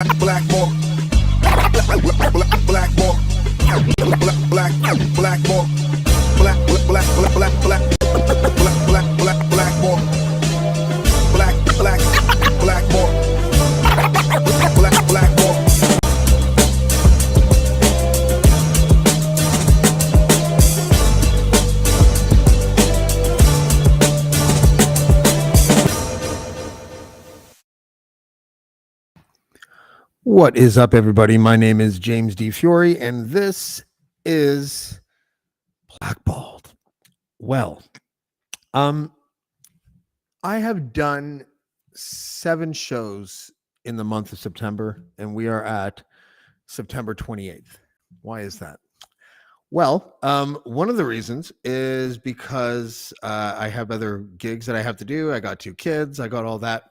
Blackballed, blackballed, blackballed, blackballed, blackballed. What is up, everybody? My name is James D. Fiore, and this is Blackballed. Well, I have done 7 shows in the month of September, and we are at September 28th. Why is that? Well, one of the reasons is because I have other gigs that I have to do. I got 2 kids. I got all that.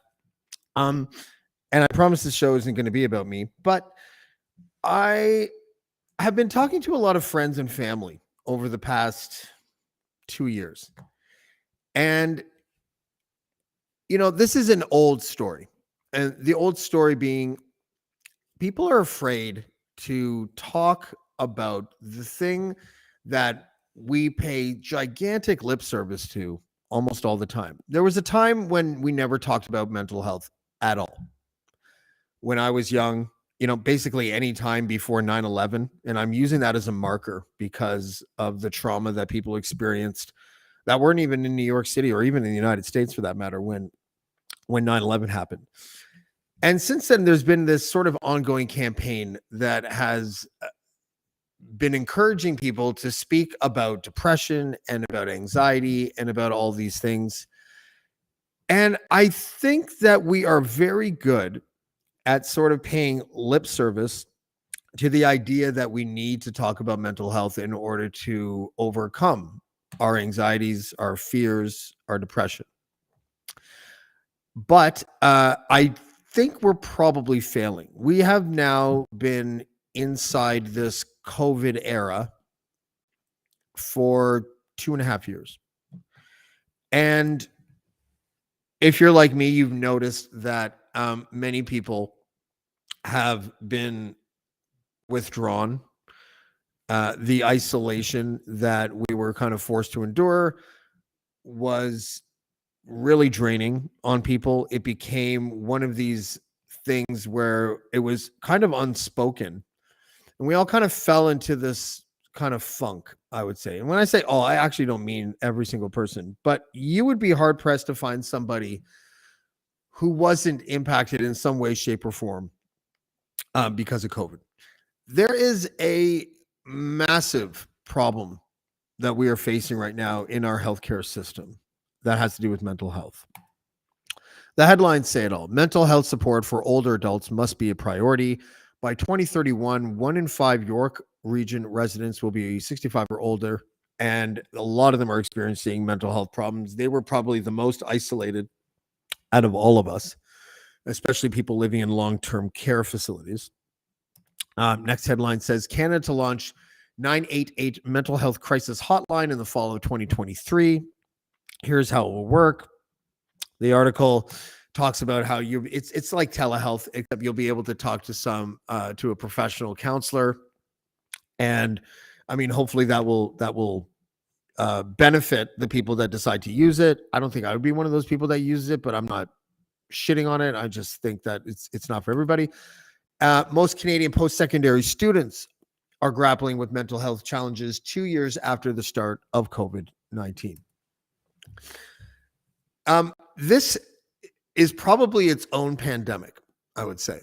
And I promise this show isn't going to be about me, but I have been talking to a lot of friends and family over the past 2 years. And, this is an old story. And the old story being people are afraid to talk about the thing that we pay gigantic lip service to almost all the time. There was a time when we never talked about mental health at all. When I was young, basically any time before 9/11, and I'm using that as a marker because of the trauma that people experienced that weren't even in New York City or even in the United States for that matter when 9/11 happened. And since then, there's been this sort of ongoing campaign that has been encouraging people to speak about depression and about anxiety and about all these things. And I think that we are very good at sort of paying lip service to the idea that we need to talk about mental health in order to overcome our anxieties, our fears, our depression. But I think we're probably failing. We have now been inside this COVID era for 2.5 years. And if you're like me, you've noticed that many people have been withdrawn. The isolation that we were kind of forced to endure was really draining on people. It became one of these things where it was kind of unspoken. And we all kind of fell into this kind of funk, I would say. And when I say all, I actually don't mean every single person, but you would be hard pressed to find somebody who wasn't impacted in some way, shape, or form because of COVID. There is a massive problem that we are facing right now in our healthcare system that has to do with mental health. The headlines say it all. Mental health support for older adults must be a priority. By 2031, 1 in 5 York region residents will be 65 or older, and a lot of them are experiencing mental health problems. They were probably the most isolated out of all of us, especially people living in long-term care facilities. Next headline says Canada to launch 988 mental health crisis hotline in the fall of 2023. Here's how it will work. The article talks about how it's like telehealth, except you'll be able to talk to to a professional counselor. And I mean, hopefully that will benefit the people that decide to use it. I don't think I would be one of those people that uses it, but I'm not shitting on it. I just think that it's not for everybody. Most Canadian post-secondary students are grappling with mental health challenges 2 years after the start of COVID-19. This is probably its own pandemic, I would say.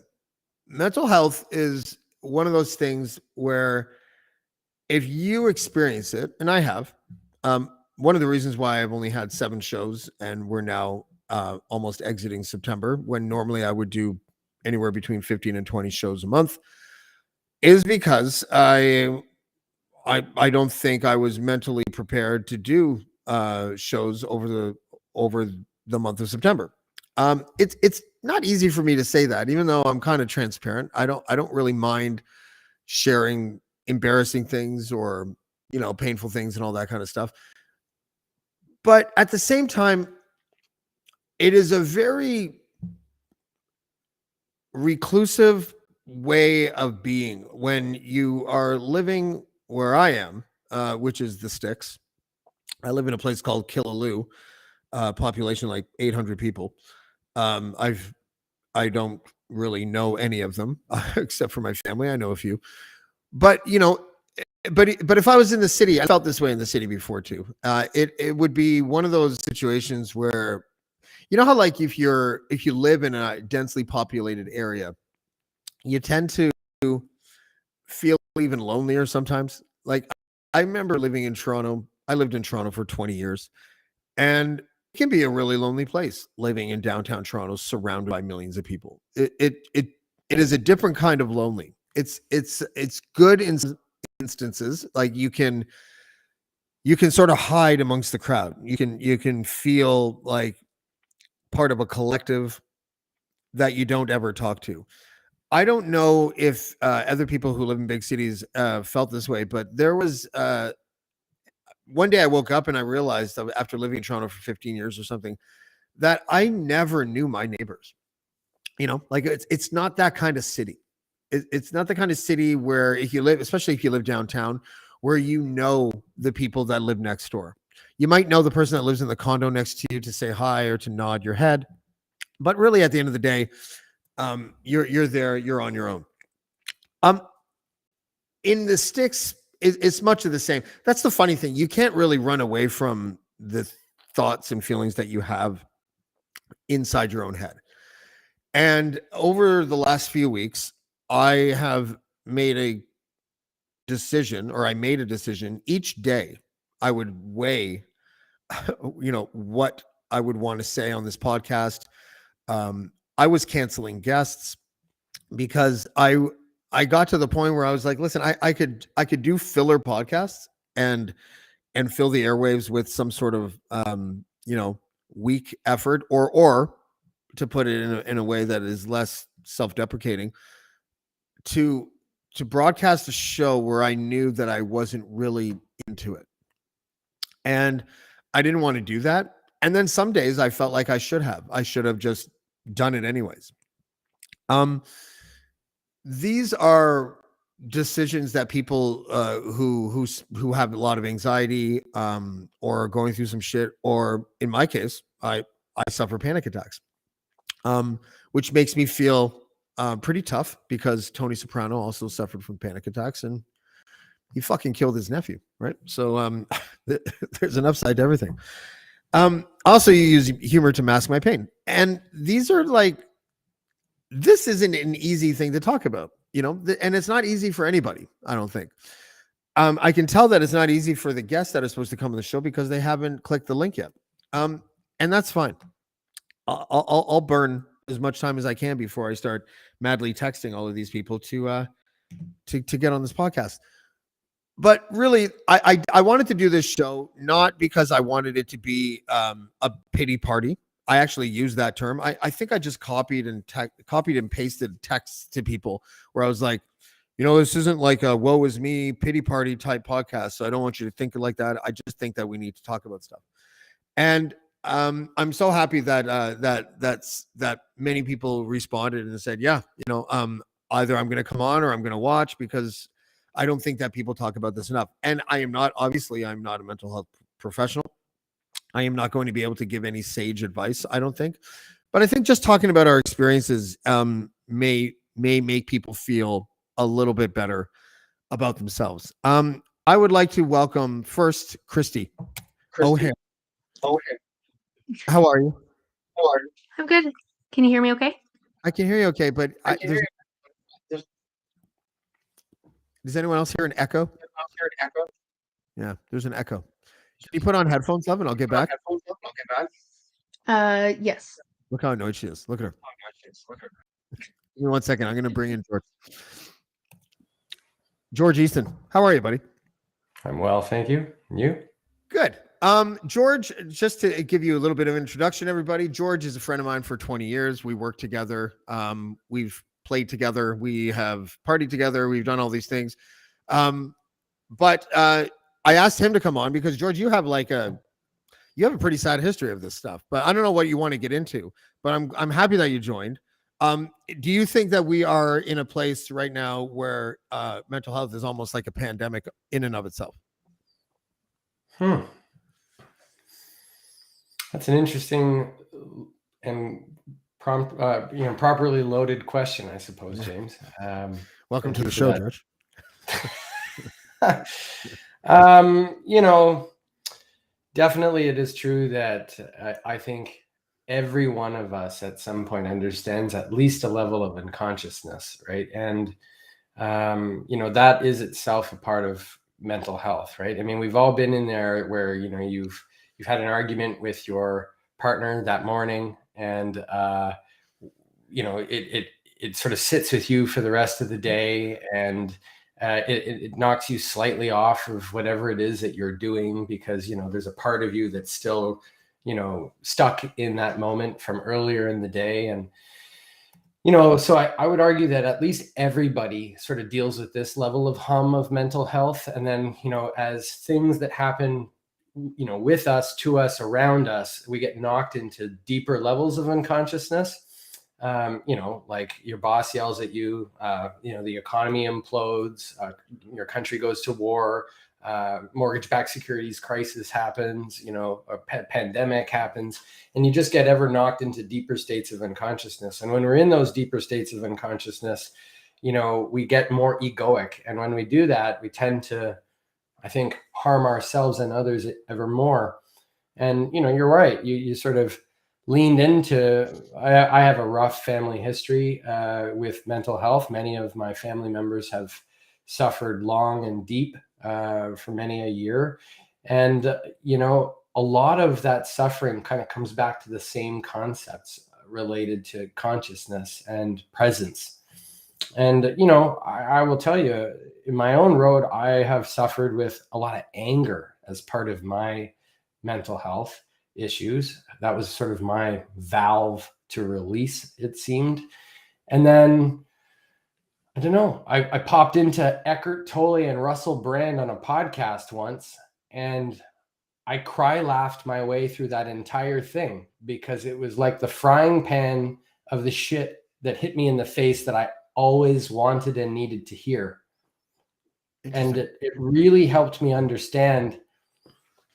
Mental health is one of those things where if you experience it, and I have, one of the reasons why I've only had 7 shows and we're now almost exiting September, when normally I would do anywhere between 15 and 20 shows a month, is because I don't think I was mentally prepared to do shows over the month of September. It's not easy for me to say that, even though I'm kind of transparent. I don't really mind sharing embarrassing things or painful things and all that kind of stuff. But at the same time, it is a very reclusive way of being when you are living where I am, which is the sticks. I live in a place called Killaloo, population like 800 people. Um, I've I don't really know any of them except for my family. I know a few, but but if I was in the city, I felt this way in the city before too. It would be one of those situations where how like if you live in a densely populated area, you tend to feel even lonelier sometimes. Like I remember living in Toronto. I lived in Toronto for 20 years, and it can be a really lonely place living in downtown Toronto, surrounded by millions of people. It is a different kind of lonely. It's good in instances, like you can sort of hide amongst the crowd. You can feel like part of a collective that you don't ever talk to. I don't know if other people who live in big cities felt this way, but there was one day I woke up and I realized that after living in Toronto for 15 years or something that I never knew my neighbors. Like it's not that kind of city. It's not the kind of city where if you live, especially if you live downtown, where the people that live next door. You might know the person that lives in the condo next to you to say hi or to nod your head, but really at the end of the day, you're there, you're on your own. In the sticks, it's much of the same. That's the funny thing. You can't really run away from the thoughts and feelings that you have inside your own head. And over the last few weeks, I have made a decision, or I made a decision each day. I would weigh, what I would want to say on this podcast. I was canceling guests because I got to the point where I was like, listen, I could do filler podcasts and fill the airwaves with some sort of weak effort, or to put it in a way that is less self-deprecating, to broadcast a show where I knew that I wasn't really into it. And I didn't want to do that. And then some days I felt like I should have just done it anyways. These are decisions that people who have a lot of anxiety or are going through some shit, or in my case, I suffer panic attacks, which makes me feel pretty tough because Tony Soprano also suffered from panic attacks and he fucking killed his nephew, right? So there's an upside to everything. Also, you use humor to mask my pain, and these are like, this isn't an easy thing to talk about, and it's not easy for anybody, I don't think. I can tell that it's not easy for the guests that are supposed to come on the show because they haven't clicked the link yet. And that's fine. I'll burn as much time as I can before I start madly texting all of these people to get on this podcast. But really, I wanted to do this show not because I wanted it to be a pity party. I actually use that term. I think I just copied and pasted texts to people where I was like, this isn't like a woe is me pity party type podcast. So I don't want you to think like that. I just think that we need to talk about stuff. And I'm so happy that that many people responded and said, yeah, either I'm going to come on or I'm going to watch, because I don't think that people talk about this enough. And I'm not a mental health professional. I am not going to be able to give any sage advice, I don't think. But I think just talking about our experiences may make people feel a little bit better about themselves. I would like to welcome first Christy O'Hare. How are you? I'm good. Can you hear me okay? I can hear you okay, but does anyone else hear an echo? Yeah, there's an echo. Can you put on headphones, love, and I'll get back? Yes. Look how annoyed she is. Look at her. Give me 1 second. I'm going to bring in George. George Easton, how are you, buddy? I'm well, thank you. And you? Good. George, just to give you a little bit of introduction, everybody, George is a friend of mine for 20 years. We work together. We've played together. We have partied together. We've done all these things. But I asked him to come on because, George, you have a pretty sad history of this stuff, but I don't know what you want to get into, but I'm happy that you joined. Do you think that we are in a place right now where mental health is almost like a pandemic in and of itself? That's an interesting and properly loaded question, I suppose, James. Welcome thank to you the for show, that. George. Definitely it is true that I think every one of us at some point understands at least a level of unconsciousness, right? And that is itself a part of mental health, right? I mean, we've all been in there where you've had an argument with your partner that morning, and it sort of sits with you for the rest of the day, and it knocks you slightly off of whatever it is that you're doing, because there's a part of you that's still stuck in that moment from earlier in the day. And so I would argue that at least everybody sort of deals with this level of hum of mental health. And then as things that happen with us, to us, around us, we get knocked into deeper levels of unconsciousness. Like your boss yells at you, the economy implodes, your country goes to war, mortgage-backed securities crisis happens, a pandemic happens, and you just get ever knocked into deeper states of unconsciousness. And when we're in those deeper states of unconsciousness, we get more egoic. And when we do that, we tend to, I think, harm ourselves and others ever more. And, you're right. You sort of leaned into, I have a rough family history with mental health. Many of my family members have suffered long and deep for many a year. And, a lot of that suffering kind of comes back to the same concepts related to consciousness and presence. And, I will tell you, in my own road, I have suffered with a lot of anger as part of my mental health issues. That was sort of my valve to release, it seemed. And then, I don't know, I popped into Eckhart Tolle and Russell Brand on a podcast once, and I cry laughed my way through that entire thing, because it was like the frying pan of the shit that hit me in the face that I always wanted and needed to hear. And it really helped me understand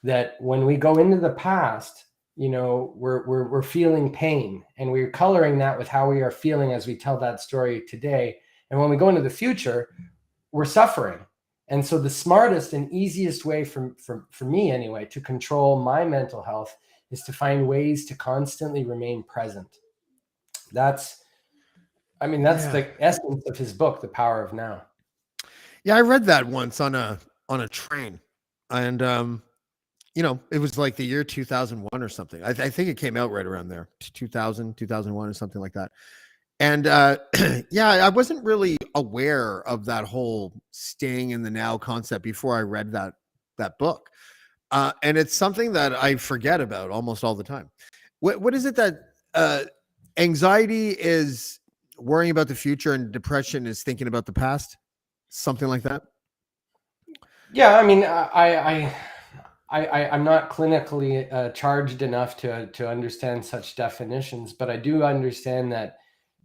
that when we go into the past, we're feeling pain, and we're coloring that with how we are feeling as we tell that story today. And when we go into the future, we're suffering. And so the smartest and easiest way for me anyway, to control my mental health is to find ways to constantly remain present. That's the essence of his book, The Power of Now. Yeah, I read that once on a train, and it was like the year 2001 or something. I think it came out right around there, 2000, 2001 or something like that. And I wasn't really aware of that whole staying in the now concept before I read that book. And it's something that I forget about almost all the time. What is it that anxiety is worrying about the future and depression is thinking about the past? Something like that? Yeah, I mean, I'm not clinically charged enough to understand such definitions, but I do understand that,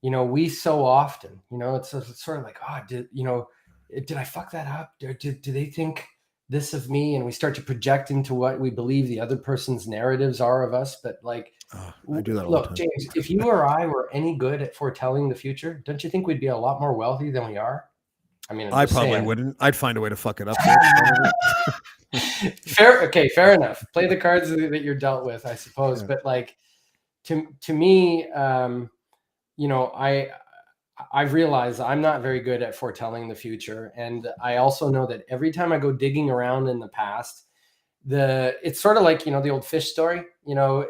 we so often, it's sort of like, did I fuck that up? Do they think this of me? And we start to project into what we believe the other person's narratives are of us. But like, I do that all look, the time. James, if you or I were any good at foretelling the future, don't you think we'd be a lot more wealthy than we are? I mean, I probably wouldn't. I'd find a way to fuck it up. Fair enough. Play the cards that you're dealt with, I suppose. Yeah. But like, to me, I've realized I'm not very good at foretelling the future, and I also know that every time I go digging around in the past, it's sort of like the old fish story. It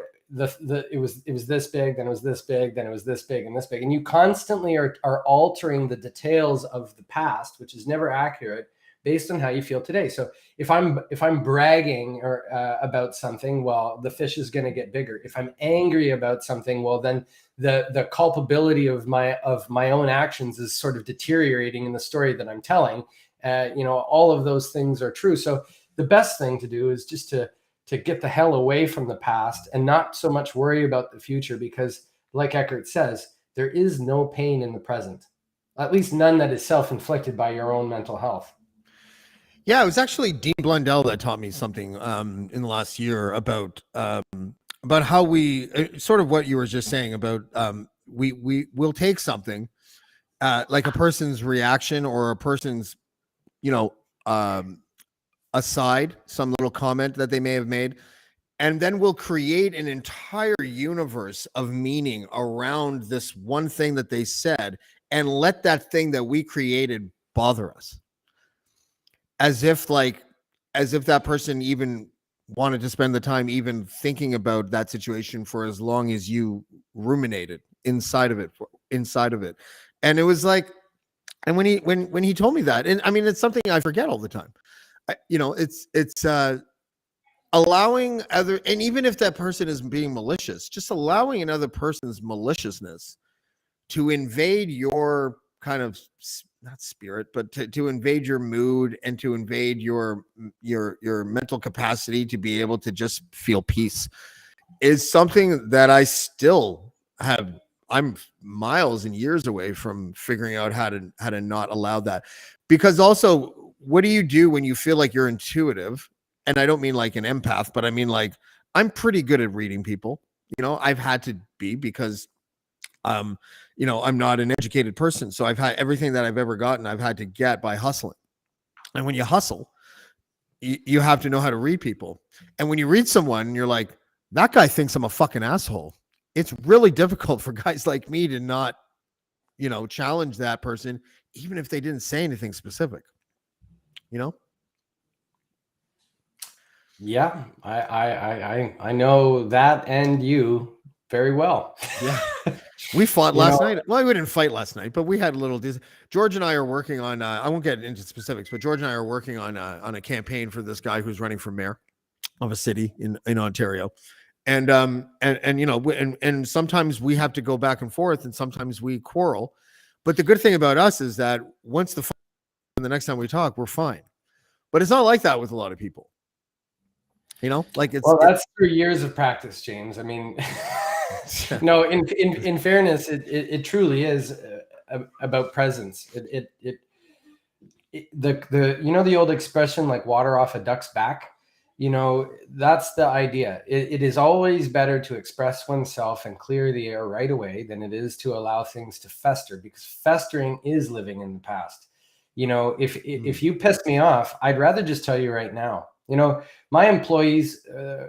was this big, then it was this big, then it was this big and this big, and you constantly are altering the details of the past, which is never accurate, based on how you feel today. So if I'm bragging or about something, well, the fish is going to get bigger. If I'm angry about something, well, then the culpability of my own actions is sort of deteriorating in the story that I'm telling. All of those things are true. So the best thing to do is just to get the hell away from the past and not so much worry about the future, because like Eckhart says, There is no pain in the present, at least none that is self-inflicted by your own mental health. Yeah, it was actually Dean Blundell that taught me something in the last year about how we sort of what you were just saying about we will take something like a person's reaction or a person's, you know, aside, some little comment that they may have made, and then we'll create an entire universe of meaning around this one thing that they said and let that thing that we created bother us. As if that person even wanted to spend the time even thinking about that situation for as long as you ruminated inside of it. And it was like, and when he told me that, and I mean, it's something I forget all the time. It's allowing other, and even if that person is being malicious, just allowing another person's maliciousness to invade your kind of, not spirit, but to invade your mood and to invade your mental capacity to be able to just feel peace is something that I still have. I'm miles and years away from figuring out how to not allow that. Because also, what do you do when you feel like you're intuitive? And I don't mean like an empath, but I mean like I'm pretty good at reading people. I've had to be because I'm not an educated person. So I've had everything that I've ever gotten, I've had to get by hustling. And when you hustle, you have to know how to read people. And when you read someone, you're like, that guy thinks I'm a fucking asshole. It's really difficult for guys like me to not, challenge that person, even if they didn't say anything specific, Yeah, I know that and you very well. Yeah. We fought last night. Well, we didn't fight last night, but we had a little. George and I are working on. I won't get into specifics, but George and I are working on a campaign for this guy who's running for mayor of a city in Ontario, and sometimes we have to go back and forth, and sometimes we quarrel. But the good thing about us is that once the next time we talk, we're fine. But it's not like that with a lot of people. That's through years of practice, James. I mean. No, in fairness, it truly is about presence. The old expression like water off a duck's back, that's the idea. It is always better to express oneself and clear the air right away than it is to allow things to fester, because festering is living in the past. If you piss me off, I'd rather just tell you right now. My employees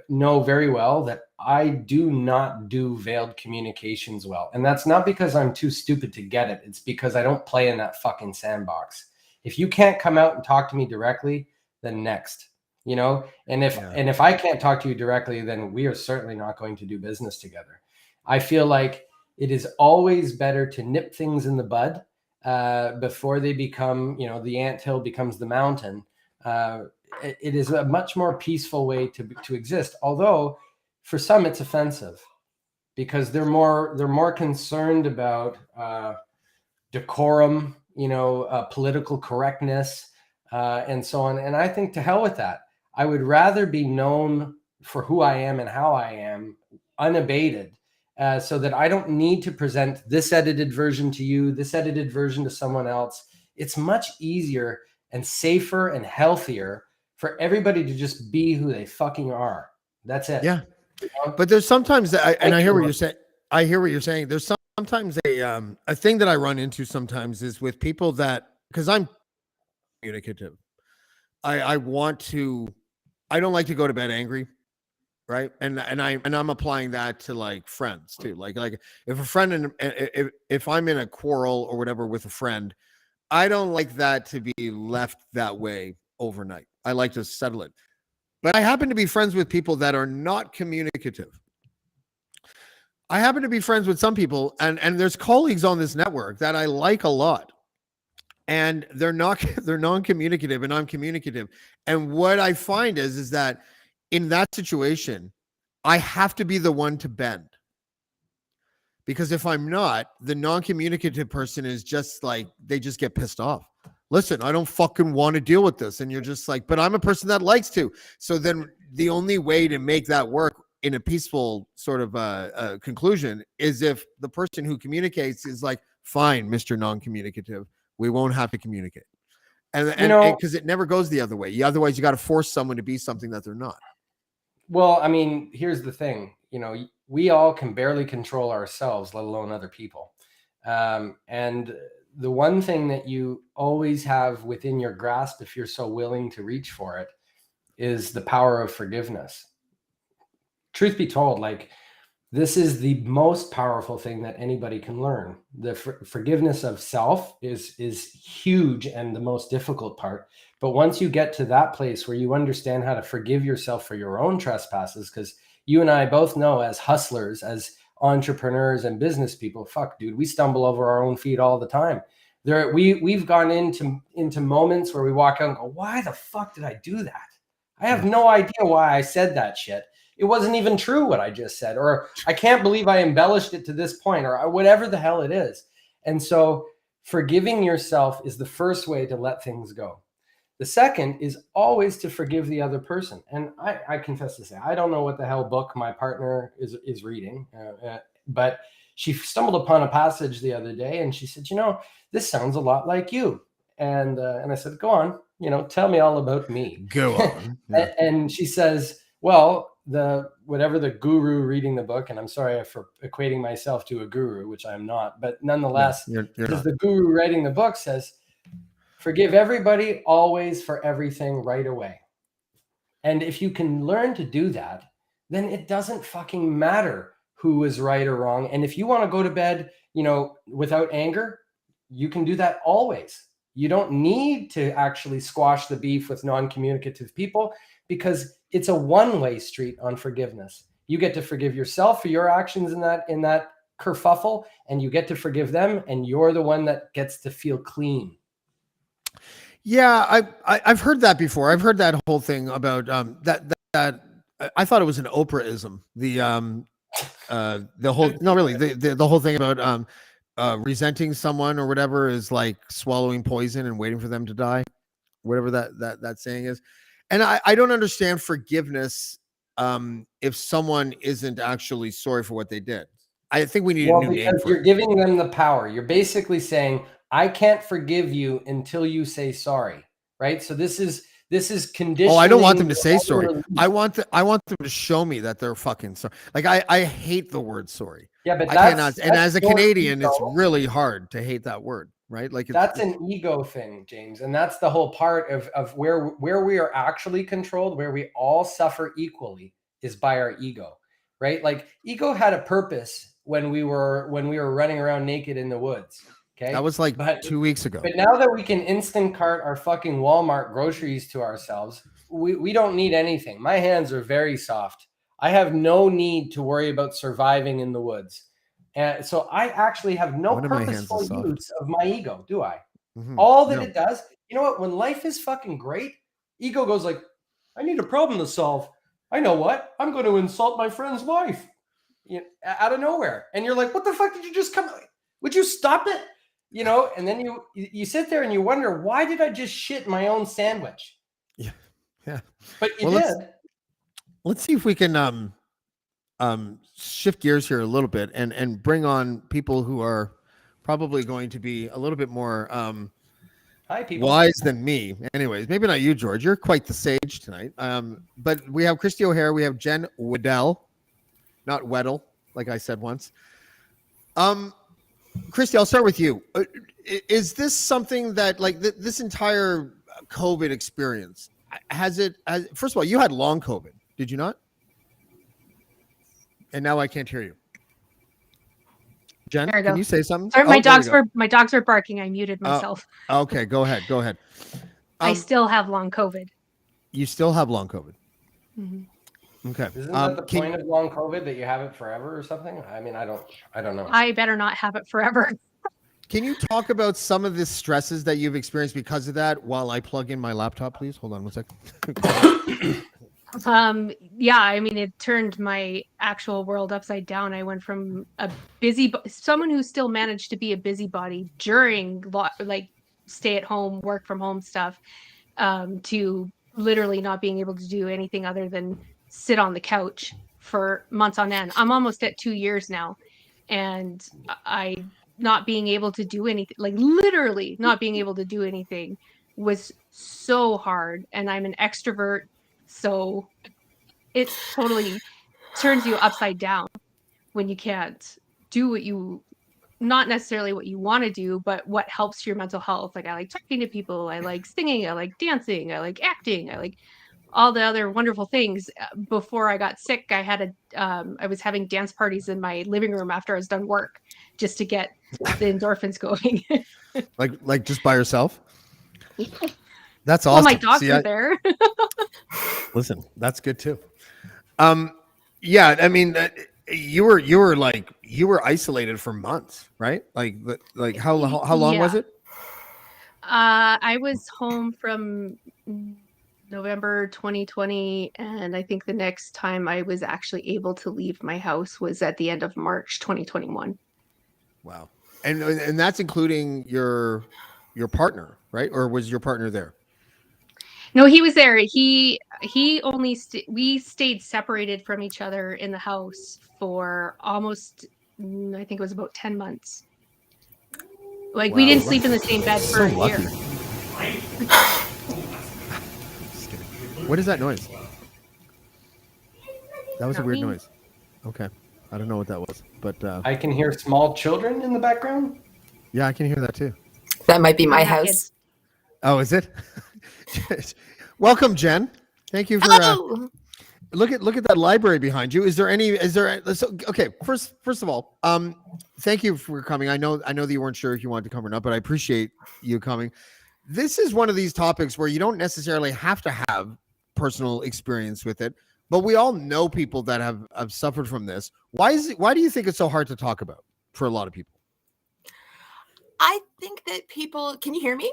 know very well that I do not do veiled communications well. And that's not because I'm too stupid to get it. It's because I don't play in that fucking sandbox. If you can't come out and talk to me directly, then next, and if I can't talk to you directly, then we are certainly not going to do business together. I feel like it is always better to nip things in the bud before they become, the anthill becomes the mountain. It is a much more peaceful way to exist. Although for some it's offensive because they're more concerned about decorum, political correctness, and so on. And I think to hell with that. I would rather be known for who I am and how I am, unabated, so that I don't need to present this edited version to you, this edited version to someone else. It's much easier and safer and healthier for everybody to just be who they fucking are. That's it. Yeah. But there's sometimes I hear what you're saying. I hear what you're saying. There's sometimes a thing that I run into sometimes is with people that, because I'm communicative. I don't like to go to bed angry. Right. And I'm applying that to like friends too. Like if a friend and if I'm in a quarrel or whatever with a friend, I don't like that to be left that way overnight. I like to settle it. But I happen to be friends with people that are not communicative. I happen to be friends with some people, and there's colleagues on this network that I like a lot. And they're non-communicative and I'm communicative. And what I find is that in that situation, I have to be the one to bend. Because if I'm not, the non-communicative person is just like, they just get pissed off. Listen, I don't fucking want to deal with this. And you're just like, but I'm a person that likes to. So then the only way to make that work in a peaceful sort of conclusion is if the person who communicates is like, fine, Mr. Non-communicative, we won't have to communicate. And because it never goes the other way. Otherwise, you got to force someone to be something that they're not. Well, I mean, here's the thing. We all can barely control ourselves, let alone other people. And the one thing that you always have within your grasp, if you're so willing to reach for it, is the power of forgiveness. Truth be told, like, this is the most powerful thing that anybody can learn. The forgiveness of self is huge and the most difficult part. But once you get to that place where you understand how to forgive yourself for your own trespasses, because you and I both know, as hustlers, as entrepreneurs and business people, fuck, dude, we stumble over our own feet all the time. We've gone into moments where we walk out and go, why the fuck did I do that? I have no idea why I said that shit. It wasn't even true what I just said, or I can't believe I embellished it to this point, or whatever the hell it is. And so forgiving yourself is the first way to let things go. The second is always to forgive the other person. And I confess to say, I don't know what the hell book my partner is reading, but she stumbled upon a passage the other day and she said, this sounds a lot like you. And I said, go on, tell me all about me. Go on. Yeah. And she says, well, whatever the guru reading the book, and I'm sorry for equating myself to a guru, which I'm not, but nonetheless, you're not. The guru writing the book says, forgive everybody always for everything right away. And if you can learn to do that, then it doesn't fucking matter who is right or wrong. And if you want to go to bed, without anger, you can do that always. You don't need to actually squash the beef with non-communicative people, because it's a one-way street on forgiveness. You get to forgive yourself for your actions in that kerfuffle, and you get to forgive them, and you're the one that gets to feel clean. Yeah, I've heard that before. I've heard that whole thing about that. I thought it was an Oprah-ism. The whole the whole thing about resenting someone or whatever is like swallowing poison and waiting for them to die, whatever that saying is. And I don't understand forgiveness if someone isn't actually sorry for what they did. I think we need a new name for it. You're giving them the power. You're basically saying, I can't forgive you until you say sorry, right? So this is conditioning. Oh, I don't want them to say sorry. I want them to show me that they're fucking sorry. Like I hate the word sorry. Yeah, but I cannot. And as a Canadian, it's really hard to hate that word, right? Like that's an ego thing, James, and that's the whole part of where we are actually controlled, where we all suffer equally, is by our ego, right? Like ego had a purpose when we were running around naked in the woods. Okay, that was like 2 weeks ago. But now that we can instant cart our fucking Walmart groceries to ourselves, we don't need anything. My hands are very soft. I have no need to worry about surviving in the woods. And so I actually have no purposeful use of my ego, do I? Mm-hmm. All that it does, you know what? When life is fucking great, ego goes like, I need a problem to solve. I know what? I'm going to insult my friend's wife, out of nowhere. And you're like, what the fuck did you just come? Would you stop it? And then you sit there and you wonder, why did I just shit my own sandwich? Yeah. But you did. Let's see if we can shift gears here a little bit and bring on people who are probably going to be a little bit more wise than me. Anyways, maybe not you, George. You're quite the sage tonight. But we have Christy O'Hare. We have Jen Weddell, not Weddle, like I said once. Christy, I'll start with you. Is this something that, like, this entire COVID experience, first of all, you had long COVID, did you not? And now I can't hear you. Jen, can you say something? Sorry, my dogs were barking. I muted myself. Okay, go ahead. I still have long COVID. You still have long COVID? Mm-hmm. Okay. Isn't that the point of long COVID, that you have it forever or something? I mean, I don't know. I better not have it forever. Can you talk about some of the stresses that you've experienced because of that while I plug in my laptop, please? Hold on 1 second. Yeah, I mean, it turned my actual world upside down. I went from someone who still managed to be a busybody during like stay at home, work from home stuff, to literally not being able to do anything other than sit on the couch for months on end. I'm almost at 2 years now, and I not being able to do anything, like literally not being able to do anything, was so hard. And I'm an extrovert, so it totally turns you upside down when you can't do what you, not necessarily what you want to do, but what helps your mental health. Like I like talking to people, I like singing, I like dancing, I like acting, I like all the other wonderful things. Before I got sick, I had I was having dance parties in my living room after I was done work, just to get the endorphins going. Like just by yourself? That's Well, awesome. my dogs See, were there. listen, that's good too. Yeah, I mean, you were isolated for months, right? Like how long was Yeah. it? I was home from November 2020, and I think the next time I was actually able to leave my house was at the end of March 2021. Wow. And that's including your partner, right? Or was your partner there? No, he was there. He only we stayed separated from each other in the house for almost, I think it was about 10 months. Like we Wow. didn't sleep in the same bed for So a year. lucky. Just kidding. What is that noise? That was a Not weird me. noise. Okay. I don't know what that was, but I can hear small children in the background. yeah, I can hear that too. That might be I my have house. kids. Oh, is it? Welcome, Jen. Thank you for Hello. look at that library behind you. Okay, first of all, thank you for coming. I know that you weren't sure if you wanted to come or not, but I appreciate you coming. This is one of these topics where you don't necessarily have to have personal experience with it, but we all know people that have suffered from this. Why do you think it's so hard to talk about for a lot of people? I think that people, can you hear me?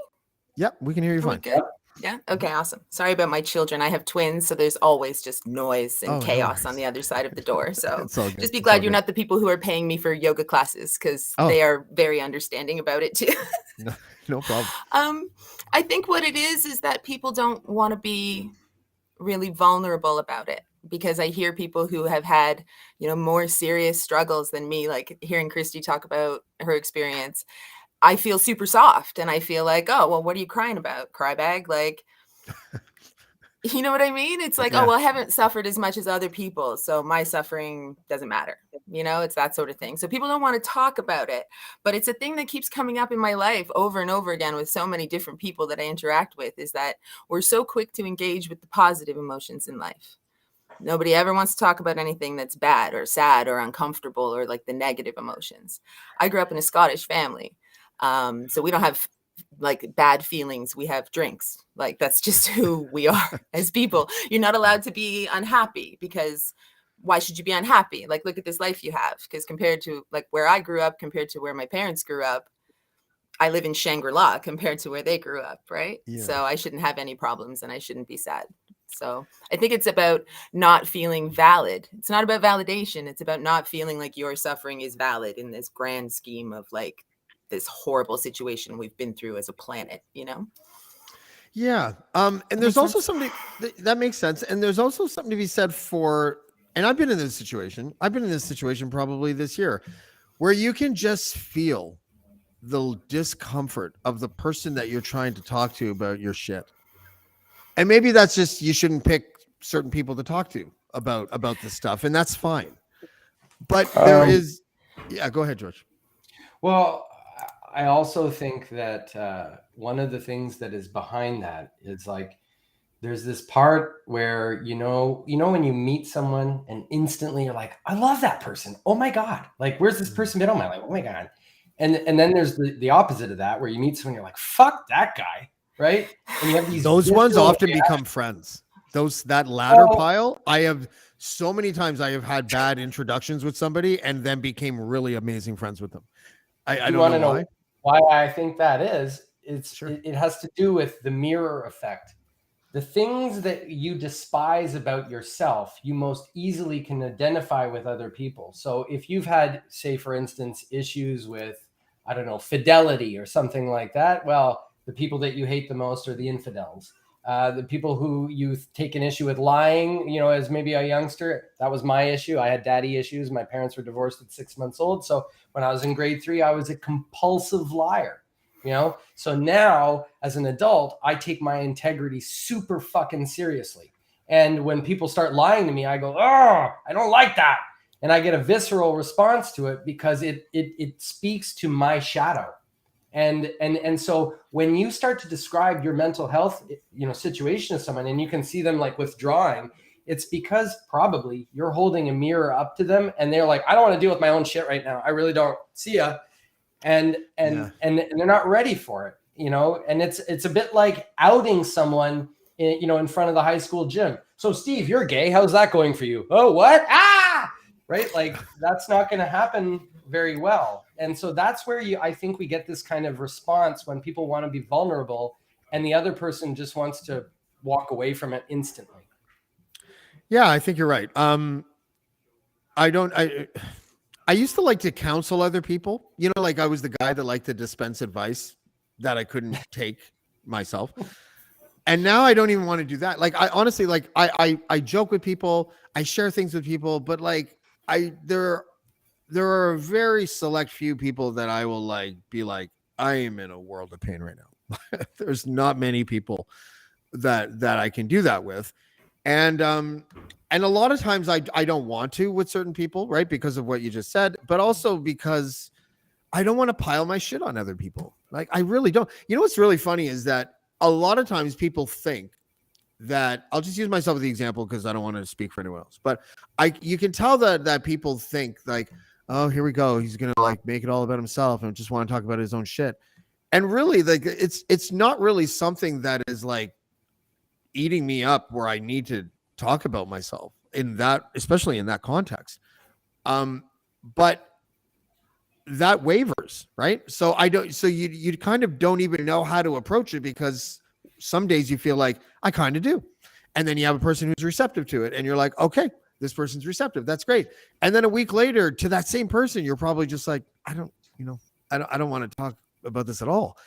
Yep, we can hear you Are we fine. good? Yeah. Okay. Awesome. Sorry about my children. I have twins, so there's always just noise and Oh, no worries on worries. the other side of the door. So It's all good. just be It's all glad you're good. not the people who are paying me for yoga classes, because Oh. they are very understanding about it too. No problem. I think what it is that people don't want to be really vulnerable about it, because I hear people who have had, more serious struggles than me, like hearing Christy talk about her experience. I feel super soft and I feel like, oh, well, what are you crying about? Cryback? Like, you know what I mean? It's like, Yeah. oh, well, I haven't suffered as much as other people, so my suffering doesn't matter. It's that sort of thing. So people don't want to talk about it, but it's a thing that keeps coming up in my life over and over again with so many different people that I interact with, is that we're so quick to engage with the positive emotions in life. Nobody ever wants to talk about anything that's bad or sad or uncomfortable or like the negative emotions. I grew up in a Scottish family. So we don't have like bad feelings. We have drinks. Like that's just who we are as people. You're not allowed to be unhappy, because why should you be unhappy? Like, look at this life you have. Because compared to like where I grew up, compared to where my parents grew up, I live in Shangri-La compared to where they grew up. Right. Yeah. So I shouldn't have any problems and I shouldn't be sad. So I think it's about not feeling valid. It's not about validation. It's about not feeling like your suffering is valid in this grand scheme of like this horrible situation we've been through as a planet, Yeah. And there's also something that makes sense. And there's also something to be said for, and I've been in this situation probably this year, where you can just feel the discomfort of the person that you're trying to talk to about your shit. And maybe that's just, you shouldn't pick certain people to talk to about this stuff, and that's fine. But there is, yeah, go ahead, George. Well, I also think that one of the things that is behind that is like, there's this part where, when you meet someone and instantly you're like, I love that person. Oh my God. Like, where's this person been all my life? Oh my God. And then there's the opposite of that, where you meet someone, you're like, fuck that guy. Right. And you have those ones often become friends. That latter pile. I have so many times I have had bad introductions with somebody and then became really amazing friends with them. I don't know why I think that is. It has to do with the mirror effect. The things that you despise about yourself, you most easily can identify with other people. So if you've had, say, for instance, issues with, I don't know, fidelity or something like that, well, the people that you hate the most are the infidels. The people who you take an issue with lying, you know, as maybe a youngster, that was my issue. I had daddy issues. My parents were divorced at 6 months old. So when I was in grade 3, I was a compulsive liar, you know? So now as an adult, I take my integrity super fucking seriously. And when people start lying to me, I go, oh, I don't like that. And I get a visceral response to it because it speaks to my shadow. And so when you start to describe your mental health, you know, situation to someone and you can see them like withdrawing, it's because probably you're holding a mirror up to them and they're like, I don't want to deal with my own shit right now. I really don't. See ya. And they're not ready for it, you know, and it's a bit like outing someone, you know, in front of the high school gym. So Steve, you're gay. How's that going for you? Oh, what? Ah, right. Like that's not going to happen very well. And so that's where I think we get this kind of response when people want to be vulnerable and the other person just wants to walk away from it instantly. Yeah, I think you're right. I used to like to counsel other people, you know, like I was the guy that liked to dispense advice that I couldn't take myself. And now I don't even want to do that. Like I honestly, like I joke with people, I share things with people, but like there are a very select few people that I will like be like, I am in a world of pain right now. There's not many people that I can do that with. And a lot of times I don't want to with certain people, right? Because of what you just said, but also because I don't want to pile my shit on other people. Like I really don't. You know, what's really funny is that a lot of times people think that I'll just use myself as the example because I don't want to speak for anyone else, but you can tell that people think like, oh, here we go. He's going to like make it all about himself and just want to talk about his own shit. And really like it's not really something that is like eating me up where I need to talk about myself in that, especially in that context. But that wavers, right? So you kind of don't even know how to approach it because some days you feel like I kind of do. And then you have a person who's receptive to it and you're like, okay, this person's receptive. That's great. And then a week later to that same person, you're probably just like, I don't want to talk about this at all.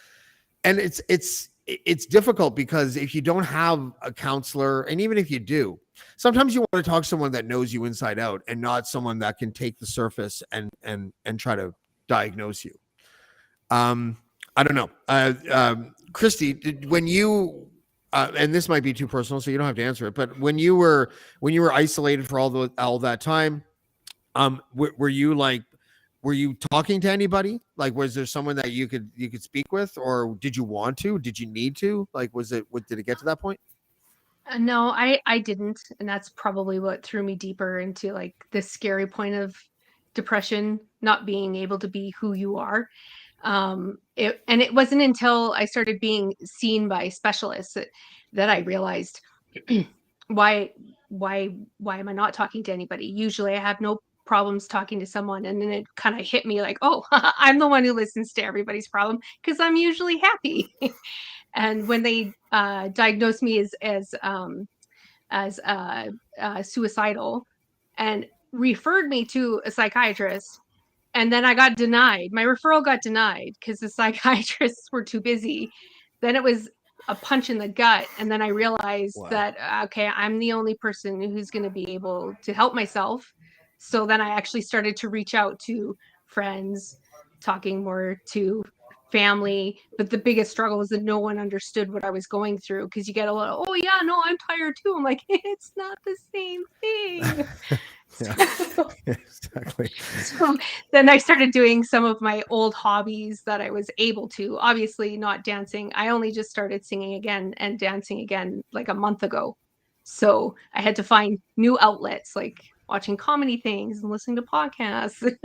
And it's difficult because if you don't have a counselor, and even if you do, sometimes you want to talk to someone that knows you inside out and not someone that can take the surface and try to diagnose you. I don't know. Christy, when you, and this might be too personal, so you don't have to answer it, but when you were isolated for all that time, were you talking to anybody? Like, was there someone that you could speak with, or did you want to? Did you need to? Like, did it get to that point? No, I didn't, and that's probably what threw me deeper into like this scary point of depression, not being able to be who you are. It wasn't until I started being seen by specialists that I realized why am I not talking to anybody? Usually I have no problems talking to someone, and then it kind of hit me like, oh, I'm the one who listens to everybody's problem because I'm usually happy. And when they diagnosed me as suicidal and referred me to a psychiatrist, and then I got denied. My referral got denied because the psychiatrists were too busy. Then it was a punch in the gut. And then I realized that, okay, I'm the only person who's going to be able to help myself. So then I actually started to reach out to friends, talking more to family. But the biggest struggle was that no one understood what I was going through, because you get a little, oh yeah, no, I'm tired too. I'm like, it's not the same thing. Yeah, exactly. So then I started doing some of my old hobbies that I was able to. Obviously not dancing. I only just started singing again and dancing again like a month ago. So I had to find new outlets, like watching comedy things and listening to podcasts.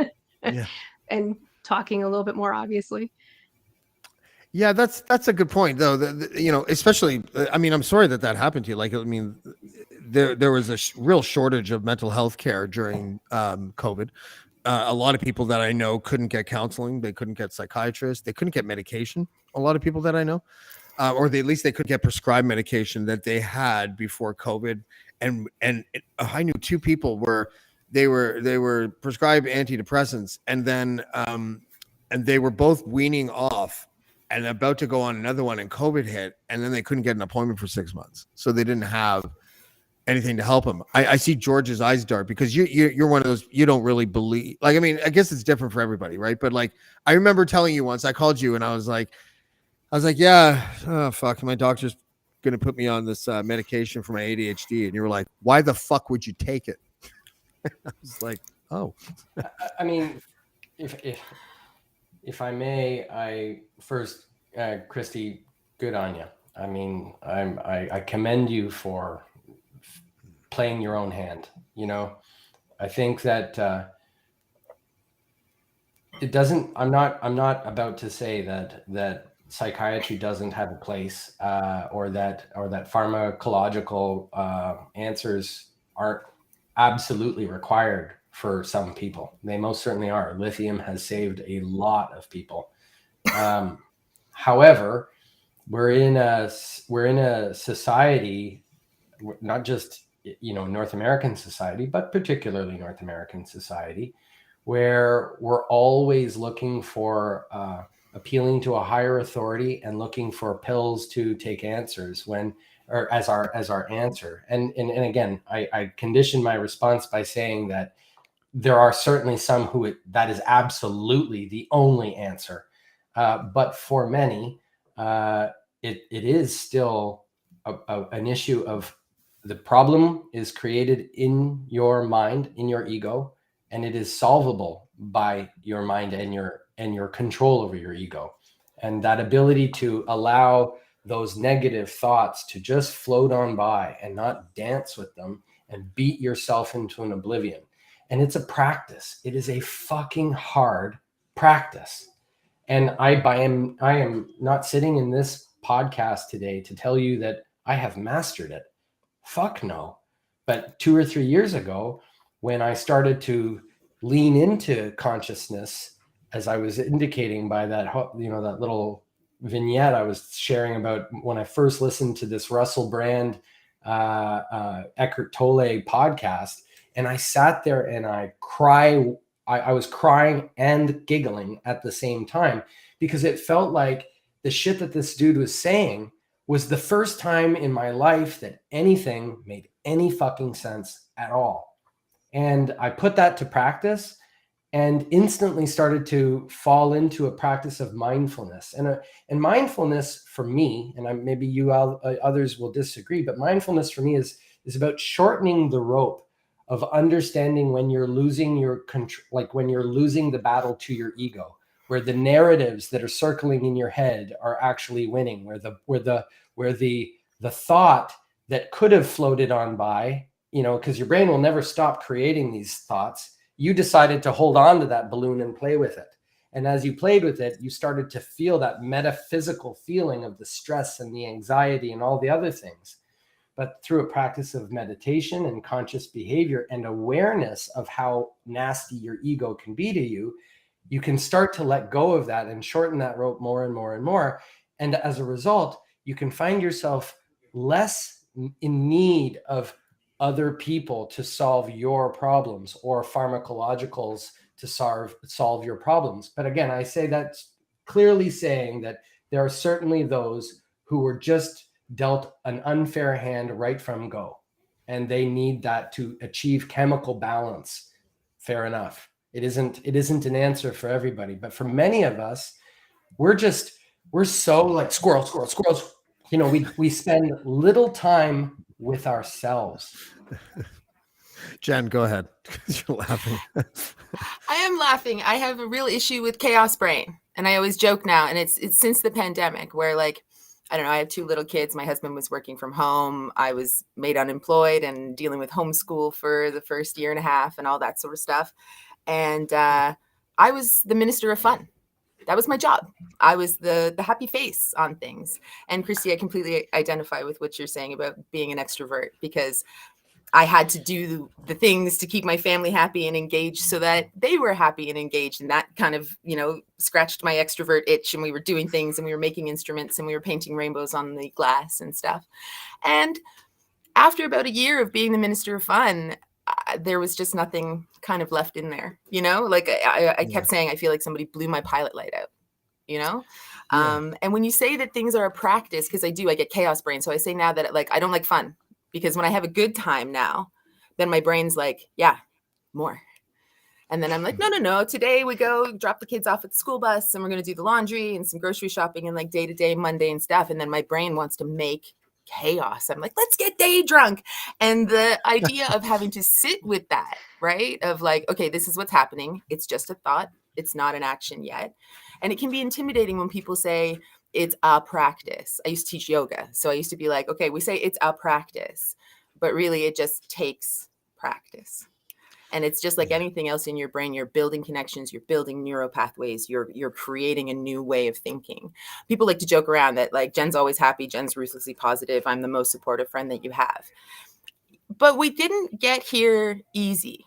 Yeah. And talking a little bit more, obviously. Yeah, that's a good point, though. You know, especially, I mean, I'm sorry that happened to you. Like, I mean, there was a real shortage of mental health care during COVID. A lot of people that I know couldn't get counseling. They couldn't get psychiatrists. They couldn't get medication. A lot of people that I know, or at least they couldn't get prescribed medication that they had before COVID. And I knew two people where they were prescribed antidepressants, and then and they were both weaning off and about to go on another one, and COVID hit, and then they couldn't get an appointment for 6 months, so they didn't have anything to help him. I see George's eyes dart because you're one of those, you don't really believe, like, I mean, I guess it's different for everybody, right? But like, I remember telling you once, I called you and I was like, yeah, oh fuck, my doctor's gonna put me on this medication for my ADHD, and you were like, why the fuck would you take it? I was like, oh. I mean, if I may, I first, Christy, good on you. I mean, I commend you for playing your own hand. You know, I think that it doesn't. I'm not about to say that psychiatry doesn't have a place, or that pharmacological answers aren't absolutely required for some people. They most certainly are. Lithium has saved a lot of people. However, we're in a society, not just, you know, North American society, but particularly North American society, where we're always looking for appealing to a higher authority and looking for pills to take answers or as our answer. And again, I condition my response by saying that there are certainly some that is absolutely the only answer. But for many, it is still an issue of the problem is created in your mind, in your ego, and it is solvable by your mind and your control over your ego. And that ability to allow those negative thoughts to just float on by and not dance with them and beat yourself into an oblivion. And it's a practice. It is a fucking hard practice. And I am not sitting in this podcast today to tell you that I have mastered it. Fuck no. But 2 or 3 years ago, when I started to lean into consciousness, as I was indicating by that, you know, that little vignette I was sharing about when I first listened to this Russell Brand, Eckhart Tolle podcast, and I sat there and I was crying and giggling at the same time, because it felt like the shit that this dude was saying was the first time in my life that anything made any fucking sense at all. And I put that to practice and instantly started to fall into a practice of mindfulness. And mindfulness for me, and maybe you others will disagree, but mindfulness for me is about shortening the rope of understanding when you're losing your control, like when you're losing the battle to your ego, where the narratives that are circling in your head are actually winning, where the thought that could have floated on by, you know, because your brain will never stop creating these thoughts. You decided to hold on to that balloon and play with it. And as you played with it, you started to feel that metaphysical feeling of the stress and the anxiety and all the other things. But through a practice of meditation and conscious behavior and awareness of how nasty your ego can be to you, you can start to let go of that and shorten that rope more and more and more. And as a result, you can find yourself less in need of other people to solve your problems or pharmacologicals to solve your problems. But again, I say that's clearly saying that there are certainly those who were just dealt an unfair hand right from go, and they need that to achieve chemical balance. Fair enough. It isn't an answer for everybody, but for many of us, we're so like squirrels. You know, we spend little time with ourselves. Jen, go ahead. You're laughing. I am laughing. I have a real issue with chaos brain, and I always joke now, and it's since the pandemic, where, like, I don't know, I have 2 little kids. My husband was working from home. I was made unemployed and dealing with homeschool for the first year and a half and all that sort of stuff. And I was the minister of fun. That was my job. I was the happy face on things. And Christy, I completely identify with what you're saying about being an extrovert, because I had to do the things to keep my family happy and engaged so that they were happy and engaged. And that kind of, you know, scratched my extrovert itch. And we were doing things, and we were making instruments, and we were painting rainbows on the glass and stuff. And after about a year of being the minister of fun, there was just nothing kind of left in there, you know, like I kept saying, I feel like somebody blew my pilot light out, you know? And when you say that things are a practice, because I get chaos brain. So I say now that like, I don't like fun, because when I have a good time now, then my brain's like, yeah, more. And then I'm like, no. Today we go drop the kids off at the school bus and we're going to do the laundry and some grocery shopping and like day-to-day mundane stuff. And then my brain wants to make chaos. I'm like, let's get day drunk. And the idea of having to sit with that, right? Of like, okay, this is what's happening. It's just a thought. It's not an action yet. And it can be intimidating when people say it's a practice. I used to teach yoga. So I used to be like, okay, we say it's a practice, but really it just takes practice. And it's just like anything else in your brain. You're building connections, you're building neural pathways, you're creating a new way of thinking. People like to joke around that like Jen's always happy, Jen's ruthlessly positive, I'm the most supportive friend that you have. But we didn't get here easy.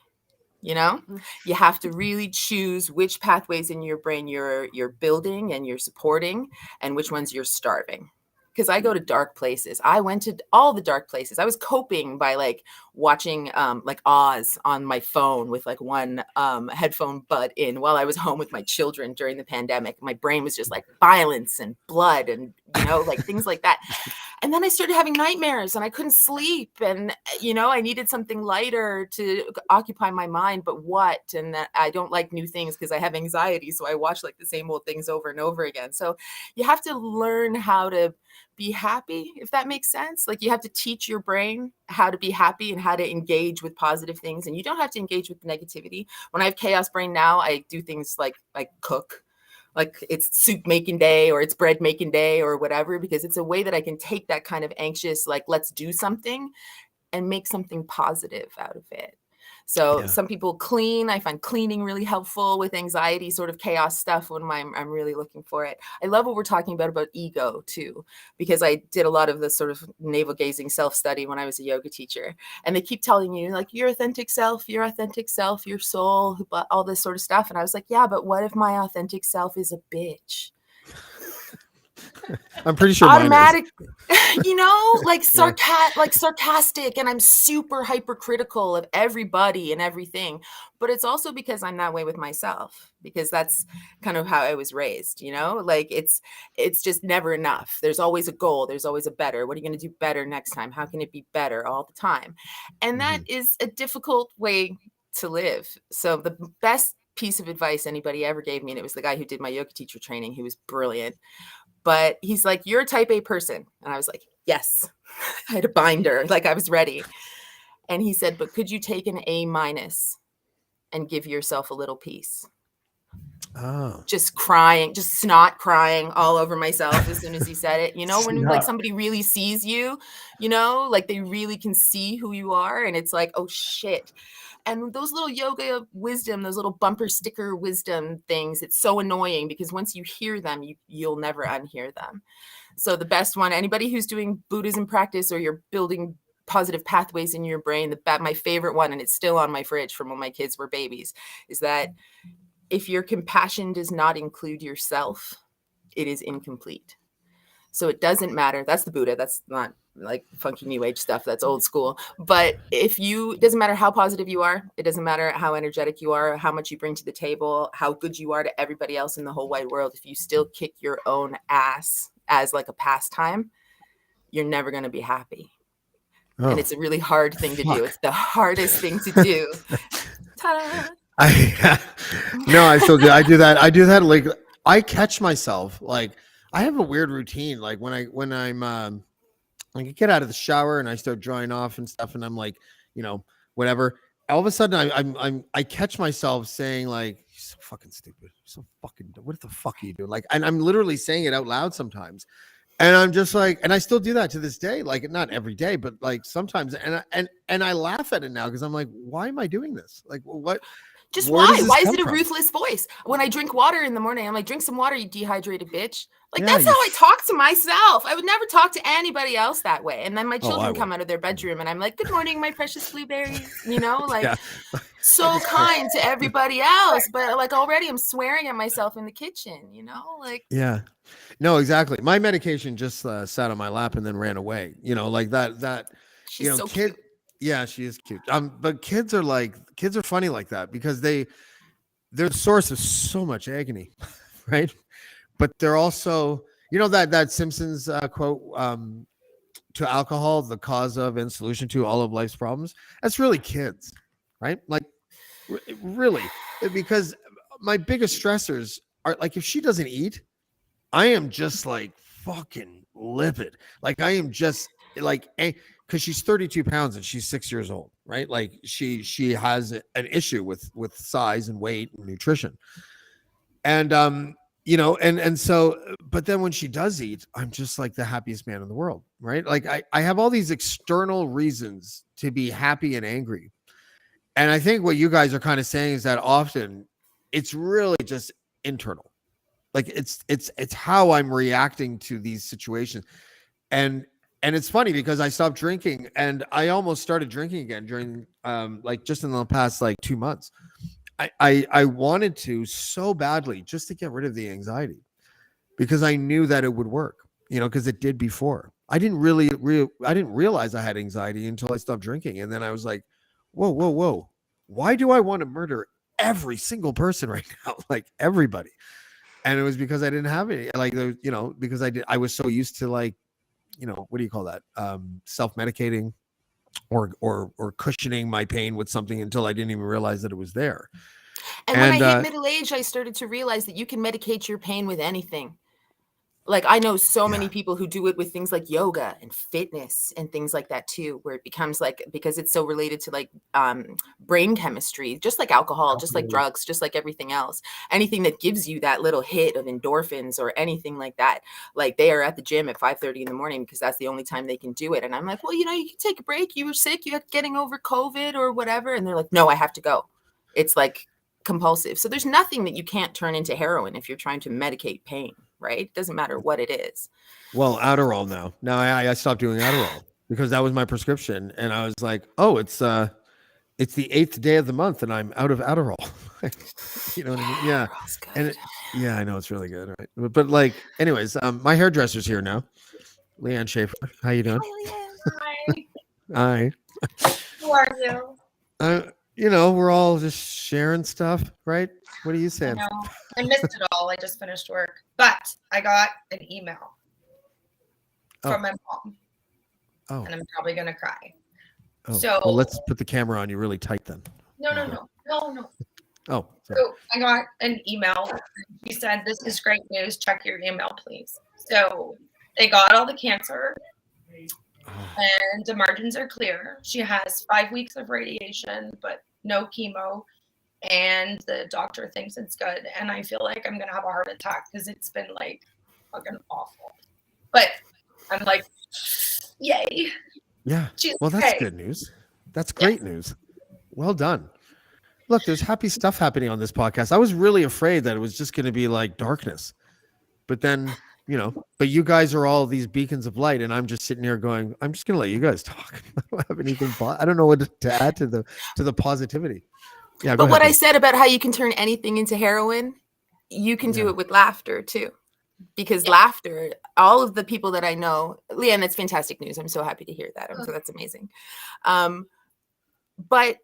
You know, you have to really choose which pathways in your brain you're building and you're supporting, and which ones you're starving. Because I go to dark places. I went to all the dark places. I was coping by like watching like Oz on my phone with like one headphone bud in while I was home with my children during the pandemic. My brain was just like violence and blood and, you know, like things like that. And then I started having nightmares and I couldn't sleep. And, you know, I needed something lighter to occupy my mind. But what? And I don't like new things because I have anxiety. So I watch like the same old things over and over again. So you have to learn how to be happy, if that makes sense. Like you have to teach your brain how to be happy and how to engage with positive things. And you don't have to engage with negativity. When I have chaos brain now, I do things like cook. Like it's soup making day or it's bread making day or whatever, because it's a way that I can take that kind of anxious, like, let's do something and make something positive out of it. So some people clean. I find cleaning really helpful with anxiety, sort of chaos stuff when I'm really looking for it. I love what we're talking about ego too, because I did a lot of the sort of navel gazing self-study when I was a yoga teacher. And they keep telling you like your authentic self, your soul, all this sort of stuff. And I was like, yeah, but what if my authentic self is a bitch? I'm pretty sure automatic, you know, like sarcastic, and I'm super hypercritical of everybody and everything. But it's also because I'm that way with myself, because that's kind of how I was raised, you know, like it's just never enough. There's always a goal. There's always a better. What are you going to do better next time? How can it be better all the time? And that is a difficult way to live. So the best piece of advice anybody ever gave me, and it was the guy who did my yoga teacher training, he was brilliant. But he's like, you're a type A person. And I was like, yes. I had a binder, like I was ready. And he said, but could you take an A- and give yourself a little piece? Oh. Just crying, just snot crying all over myself as soon as he said it. You know, when like somebody really sees you, you know, like they really can see who you are. And it's like, oh shit. And those little yoga wisdom, those little bumper sticker wisdom things, it's so annoying because once you hear them, you'll never unhear them. So the best one, anybody who's doing Buddhism practice or you're building positive pathways in your brain, my favorite one, and it's still on my fridge from when my kids were babies, is that if your compassion does not include yourself, it is incomplete. So it doesn't matter. That's the Buddha. That's not like funky new age stuff. That's old school. But it doesn't matter how positive you are. It doesn't matter how energetic you are, how much you bring to the table, how good you are to everybody else in the whole wide world. If you still kick your own ass as like a pastime, you're never going to be happy. Oh, and it's a really hard thing to do. It's the hardest thing to do. Ta-da. I still do. I do that. Like I catch myself, like I have a weird routine. Like when I'm like I get out of the shower and I start drying off and stuff, and I'm like, you know, whatever. All of a sudden, I catch myself saying like, "You're so fucking stupid. You're so fucking. What the fuck are you doing?" Like, and I'm literally saying it out loud sometimes, and I'm just like, and I still do that to this day. Like, not every day, but like sometimes, and I laugh at it now because I'm like, why am I doing this? Like, what? Just why? Why is it a ruthless voice? When I drink water in the morning, I'm like, drink some water, you dehydrated bitch. Like, that's how I talk to myself. I would never talk to anybody else that way. And then my children come out of their bedroom and I'm like, good morning, my precious blueberries. You know, like so kind to everybody else. But like already I'm swearing at myself in the kitchen, you know, like. Yeah, no, exactly. My medication just sat on my lap and then ran away, you know, like that, She's you know, so cute. Yeah, she is cute. But kids are funny like that because they're the source of so much agony, right? but they're also, you know, that Simpsons quote, to alcohol, the cause of and solution to all of life's problems. That's really kids, right? Like really, because my biggest stressors are like, if she doesn't eat, I am just like fucking livid. Like I am just like, because she's 32 pounds and she's 6 years old, right? Like she has an issue with size and weight and nutrition. And you know, and so, but then when she does eat, I'm just like the happiest man in the world, right? Like I have all these external reasons to be happy and angry. And I think what you guys are kind of saying is that often it's really just internal. Like it's how I'm reacting to these situations. And it's funny because I stopped drinking and I almost started drinking again during like just in the past like 2 months. I wanted to so badly just to get rid of the anxiety because I knew that it would work, you know, because it did before. I didn't I didn't realize I had anxiety until I stopped drinking. And then I was like, whoa. Why do I want to murder every single person right now? Like everybody. And it was because I didn't have any, like, you know, because I was so used to, like, you know, what do you call that? Self-medicating or cushioning my pain with something until I didn't even realize that it was there. And when I hit middle age, I started to realize that you can medicate your pain with anything. Like I know so many people who do it with things like yoga and fitness and things like that too, where it becomes like, because it's so related to like brain chemistry, just like alcohol, just like drugs, just like everything else. Anything that gives you that little hit of endorphins or anything like that. Like they are at the gym at 5:30 in the morning because that's the only time they can do it. And I'm like, well, you know, you can take a break. You were sick. You're getting over COVID or whatever. And they're like, no, I have to go. It's like compulsive. So there's nothing that you can't turn into heroin if you're trying to medicate pain. Right? It doesn't matter what it is. Well, Adderall now. Now I stopped doing Adderall because that was my prescription. And I was like, oh, it's the 8th day of the month and I'm out of Adderall. You know what I mean? Yeah. And yeah, I know it's really good. Right. But like, anyways, my hairdresser's here now. Leanne Schaefer. How you doing? Hi. Hi. Who are you? You know, we're all just sharing stuff, right? What are you saying? I know. I missed it all. I just finished work. But I got an email from my mom. Oh. And I'm probably going to cry. Oh. So well, let's put the camera on you really tight then. No. Oh. Sorry. So I got an email. He said, this is great news. Check your email, please. So they got all the cancer. And the margins are clear. She has 5 weeks of radiation, but no chemo. And the doctor thinks it's good. And I feel like I'm going to have a heart attack because it's been like fucking awful. But I'm like, yay. Yeah. Well, that's good news. That's great news. Well done. Look, there's happy stuff happening on this podcast. I was really afraid that it was just going to be like darkness. But then, you know, but you guys are all these beacons of light, and I'm just sitting here going, I'm just going to let you guys talk. I don't have anything. I don't know what to add to the positivity. Yeah. But what I said about how you can turn anything into heroin, you can do it with laughter too, because laughter. All of the people that I know, Leanne, that's fantastic news. I'm so happy to hear that. So that's amazing. But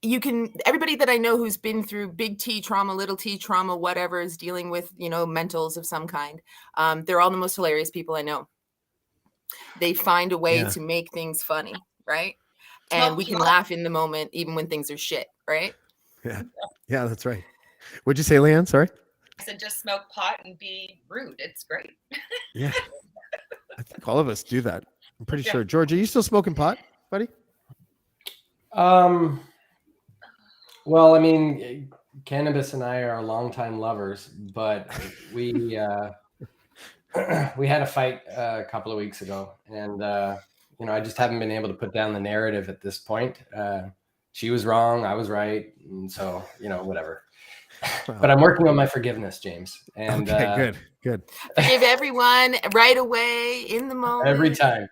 you can, everybody that I know who's been through big T trauma, little T trauma, whatever, is dealing with, you know, mentals of some kind. They're all the most hilarious people I know. They find a way to make things funny, right? And we can laugh in the moment, even when things are shit, right? Yeah, that's right. What'd you say, Leanne? Sorry. I said, just smoke pot and be rude. It's great. Yeah. I think all of us do that. I'm pretty sure. George, are you still smoking pot, buddy? Well, I mean, cannabis and I are longtime lovers, but we we had a fight a couple of weeks ago, and you know, I just haven't been able to put down the narrative at this point. She was wrong, I was right, and so, you know, whatever. But I'm working on my forgiveness, James. And okay, good. Forgive everyone right away in the moment. Every time.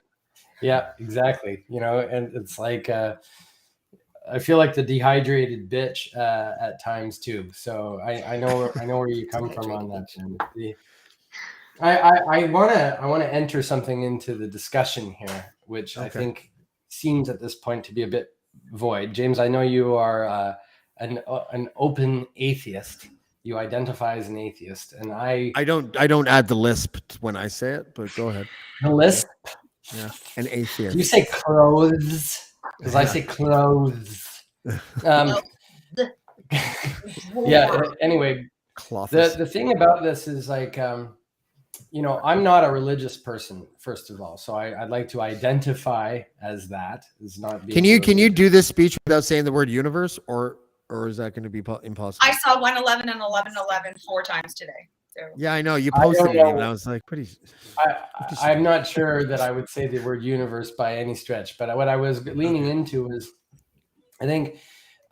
Yeah, exactly. You know, and it's like I feel like the dehydrated bitch at times too. So I know where you come from on that. I want to enter something into the discussion here, which I think seems at this point to be a bit void. James, I know you are an open atheist, You identify as an atheist, and I don't add the lisp when I say it, but go ahead. the list. Yeah, an atheist. You say clothes because I say clothes. Yeah. Anyway, the thing about this is like, you know, I'm not a religious person, first of all, so I'd like to identify as that, as not being. Can you do this speech without saying the word universe, or is that going to be impossible? I saw 111 and 1111 4 times today. So. Yeah, I know you posted it, and I was like, I'm not sure that I would say the word universe by any stretch, but what I was leaning into is, I think,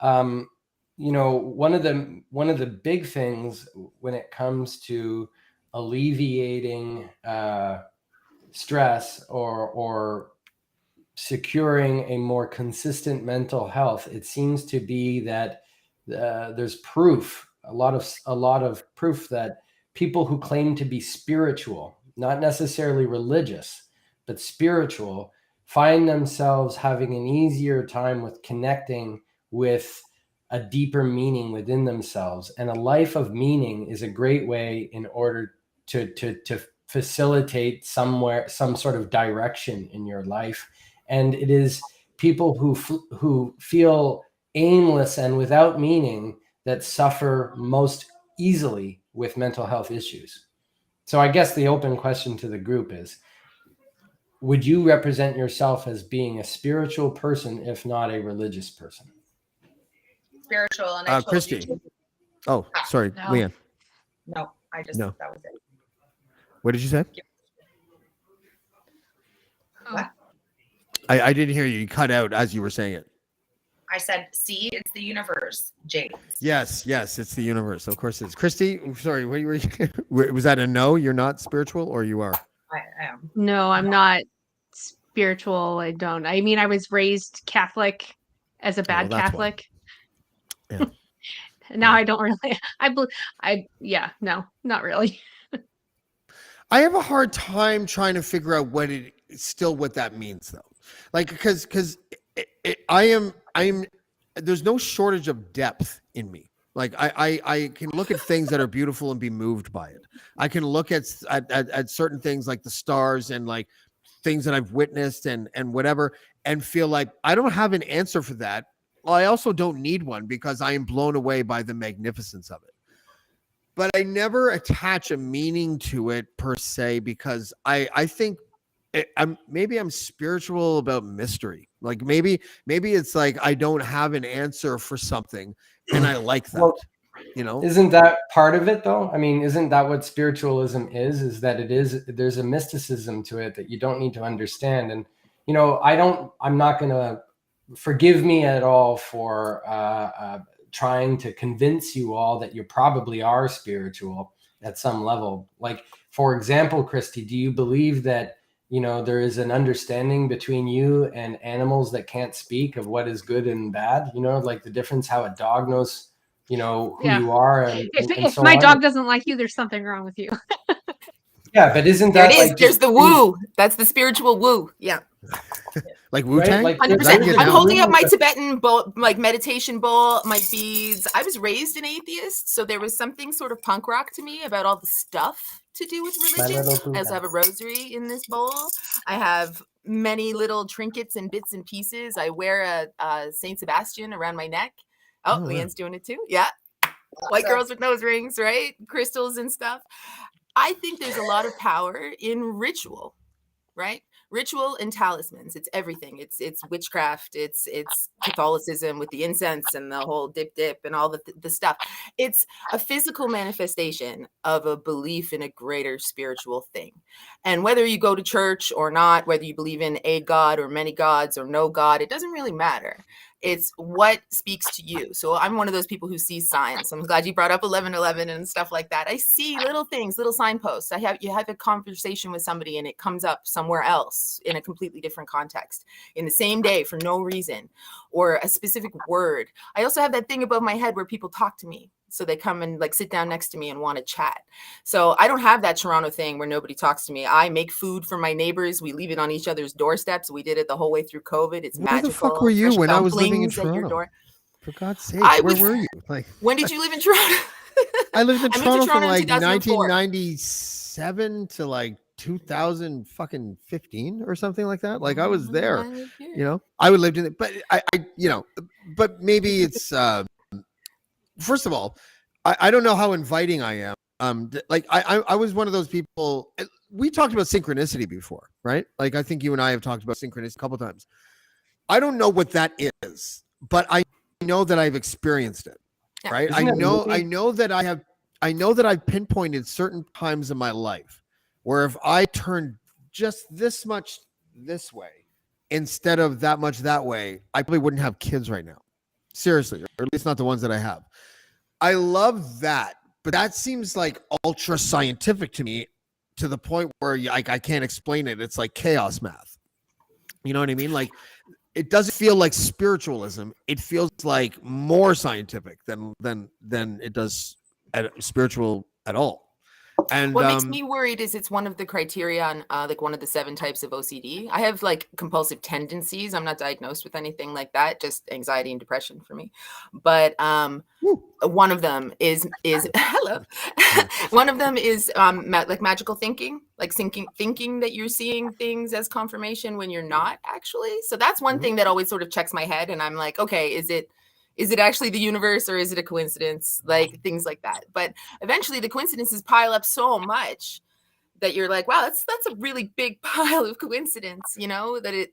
you know, one of the big things when it comes to alleviating stress or securing a more consistent mental health, it seems to be that there's proof, a lot of proof that people who claim to be spiritual, not necessarily religious, but spiritual, find themselves having an easier time with connecting with a deeper meaning within themselves. And a life of meaning is a great way in order to facilitate some sort of direction in your life. And it is people who feel aimless and without meaning that suffer most easily with mental health issues. So I guess the open question to the group is, would you represent yourself as being a spiritual person, if not a religious person? Spiritual, and I told Christy. you. Oh, sorry, No. Leanne. No, I just No. that was it. What did you say? What? I didn't hear you. You cut out as you were saying it. I said, see, it's the universe, James. Yes, it's the universe. Of course it is. Christy, sorry, what were you, was that a no? You're not spiritual, or you are? I am. No, I'm not spiritual. I don't. I mean, I was raised Catholic as a bad that's why. Catholic. Yeah. Now I don't really. Yeah, no, not really. I have a hard time trying to figure out what that means, though. Like, because I am. There's no shortage of depth in me. Like I can look at things that are beautiful and be moved by it. I can look at certain things like the stars and like things that I've witnessed and whatever, and feel like I don't have an answer for that. Well, I also don't need one because I am blown away by the magnificence of it. But I never attach a meaning to it per se, because I think maybe I'm spiritual about mystery. Like maybe it's like I don't have an answer for something, and I like that. Well, you know, isn't that part of it though? I mean, isn't that what spiritualism is that there's a mysticism to it that you don't need to understand. And you know, I'm not gonna, forgive me at all for trying to convince you all that you probably are spiritual at some level. Like, for example, Christy, do you believe that, you know, there is an understanding between you and animals that can't speak of what is good and bad? You know, like the difference, how a dog knows, you know, who you are. And If so my on. dog doesn't like you, there's something wrong with you. Yeah, but isn't There that it is. like There's the woo. That's the spiritual woo. Yeah. like Wu-Tang. Right? Like, 100%. there's I'm a holding up my rule Tibetan bowl, like meditation bowl, my beads. I was raised an atheist, so there was something sort of punk rock to me about all the stuff to do with religion. I also have a rosary in this bowl. I have many little trinkets and bits and pieces. I wear a Saint Sebastian around my neck. Oh, Leanne's doing it too. Yeah. White girls with nose rings, right? Crystals and stuff. I think there's a lot of power in ritual, right? Ritual and talismans. It's everything. It's witchcraft. It's Catholicism with the incense and the whole dip and all the stuff. It's a physical manifestation of a belief in a greater spiritual thing. And whether you go to church or not, whether you believe in a God or many gods or no God, it doesn't really matter. It's what speaks to you. So I'm one of those people who sees signs. I'm glad you brought up 1111 and stuff like that. I see little things, little signposts. You have a conversation with somebody and it comes up somewhere else in a completely different context in the same day for no reason, or a specific word. I also have that thing above my head where people talk to me. So they come and like sit down next to me and want to chat. So I don't have that Toronto thing where nobody talks to me. I make food for my neighbors. We leave it on each other's doorsteps. We did it the whole way through COVID. It's Where magical. the fuck were you Fresh when I was living in dumplings at your Toronto? door. For God's sake, Where were you? Like, when did you live in Toronto? I lived in I moved to Toronto from Toronto in like 2004. 1997 to like 2015 or something like that. Like I was there, I live here. you know. I would lived in it, but you know, but maybe it's first of all, I don't know how inviting I am. Like I was one of those people. We talked about synchronicity before, right? Like I think you and I have talked about synchronicity a couple times. I don't know what that is, but I know that I've experienced it. Yeah. Right? Isn't that movie? I know that I've pinpointed certain times in my life where if I turned just this much this way instead of that much that way, I probably wouldn't have kids right now. Seriously, or at least not the ones that I have. I love that, but that seems like ultra scientific to me, to the point where I can't explain it. It's like chaos math. You know what I mean? Like it doesn't feel like spiritualism. It feels like more scientific than it does spiritual at all. And What makes me worried is it's one of the criteria on like one of the 7 types of OCD. I have like compulsive tendencies. I'm not diagnosed with anything like that, just anxiety and depression for me. But one of them is hello. One of them is like magical thinking, like thinking that you're seeing things as confirmation when you're not actually. So that's one thing that always sort of checks my head, and I'm like, okay, is it actually the universe or is it a coincidence? Like things like that. But eventually the coincidences pile up so much that you're like, wow, that's a really big pile of coincidence, you know, that it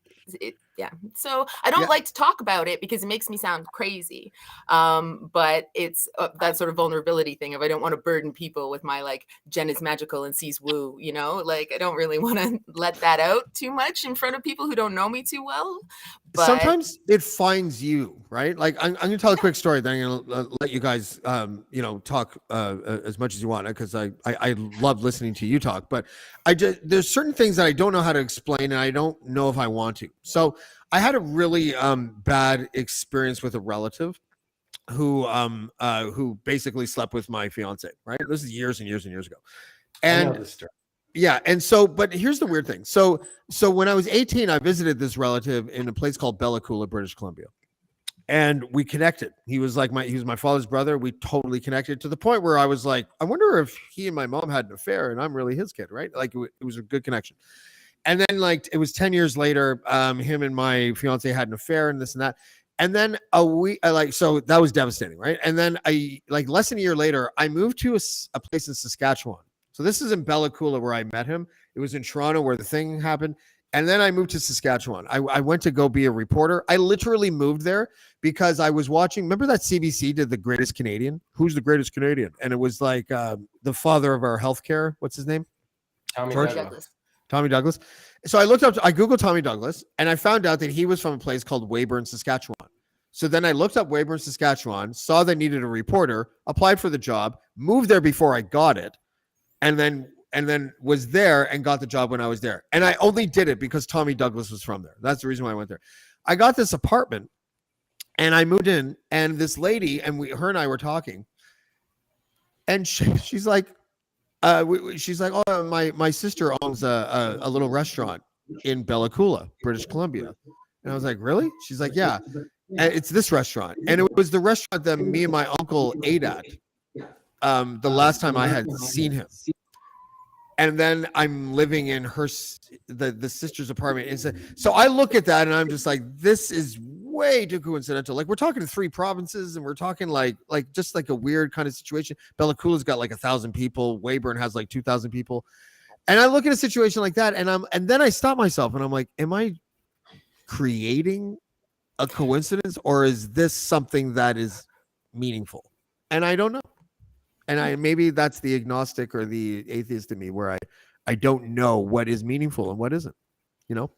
yeah. So I don't like to talk about it because it makes me sound crazy. But it's that sort of vulnerability thing of I don't want to burden people with my like Jen is magical and sees woo, you know, like I don't really want to let that out too much in front of people who don't know me too well. But sometimes it finds you, right? Like I'm going to tell a quick story, then I'm going to let you guys, you know, talk as much as you want, because I love listening to you talk. But there's certain things that I don't know how to explain, and I don't know if I want to. So I had a really bad experience with a relative who basically slept with my fiance. Right, this is years and years and years ago, and I know this story. yeah, and so, but here's the weird thing. So when I was 18, I visited this relative in a place called Bella Coola, British Columbia, and we connected. He was my father's brother. We totally connected to the point where I was like, I wonder if he and my mom had an affair, and I'm really his kid, right? Like it was a good connection. And then like it was 10 years later, him and my fiance had an affair and this and that. And then so that was devastating, right? And then less than a year later, I moved to a place in Saskatchewan. So this is in Bella Coola where I met him. It was in Toronto where the thing happened. And then I moved to Saskatchewan. I went to go be a reporter. I literally moved there because I was watching. Remember that CBC did The Greatest Canadian? Who's the greatest Canadian? And it was like the father of our healthcare. What's his name? Tommy Douglas. So I Googled Tommy Douglas, and I found out that he was from a place called Weyburn, Saskatchewan. So then I looked up Weyburn, Saskatchewan, saw they needed a reporter, applied for the job, moved there before I got it, and then was there and got the job when I was there. And I only did it because Tommy Douglas was from there. That's the reason why I went there. I got this apartment and I moved in, and this lady, and her and I were talking, and she's like, oh, my sister owns a little restaurant in Bella Coola, British Columbia. And I was like, really? She's like, yeah. And it's this restaurant. And it was the restaurant that me and my uncle ate at the last time I had seen him. And then I'm living in the sister's apartment. And so I look at that and I'm just like, this is way too coincidental. Like we're talking 3 provinces and we're talking like just like a weird kind of situation. Bella Coola's got like 1,000 people. Weyburn has like 2,000 people. And I look at a situation like that and then I stop myself and I'm like, am I creating a coincidence, or is this something that is meaningful? And I don't know. And maybe that's the agnostic or the atheist in me, where I don't know what is meaningful and what isn't, you know?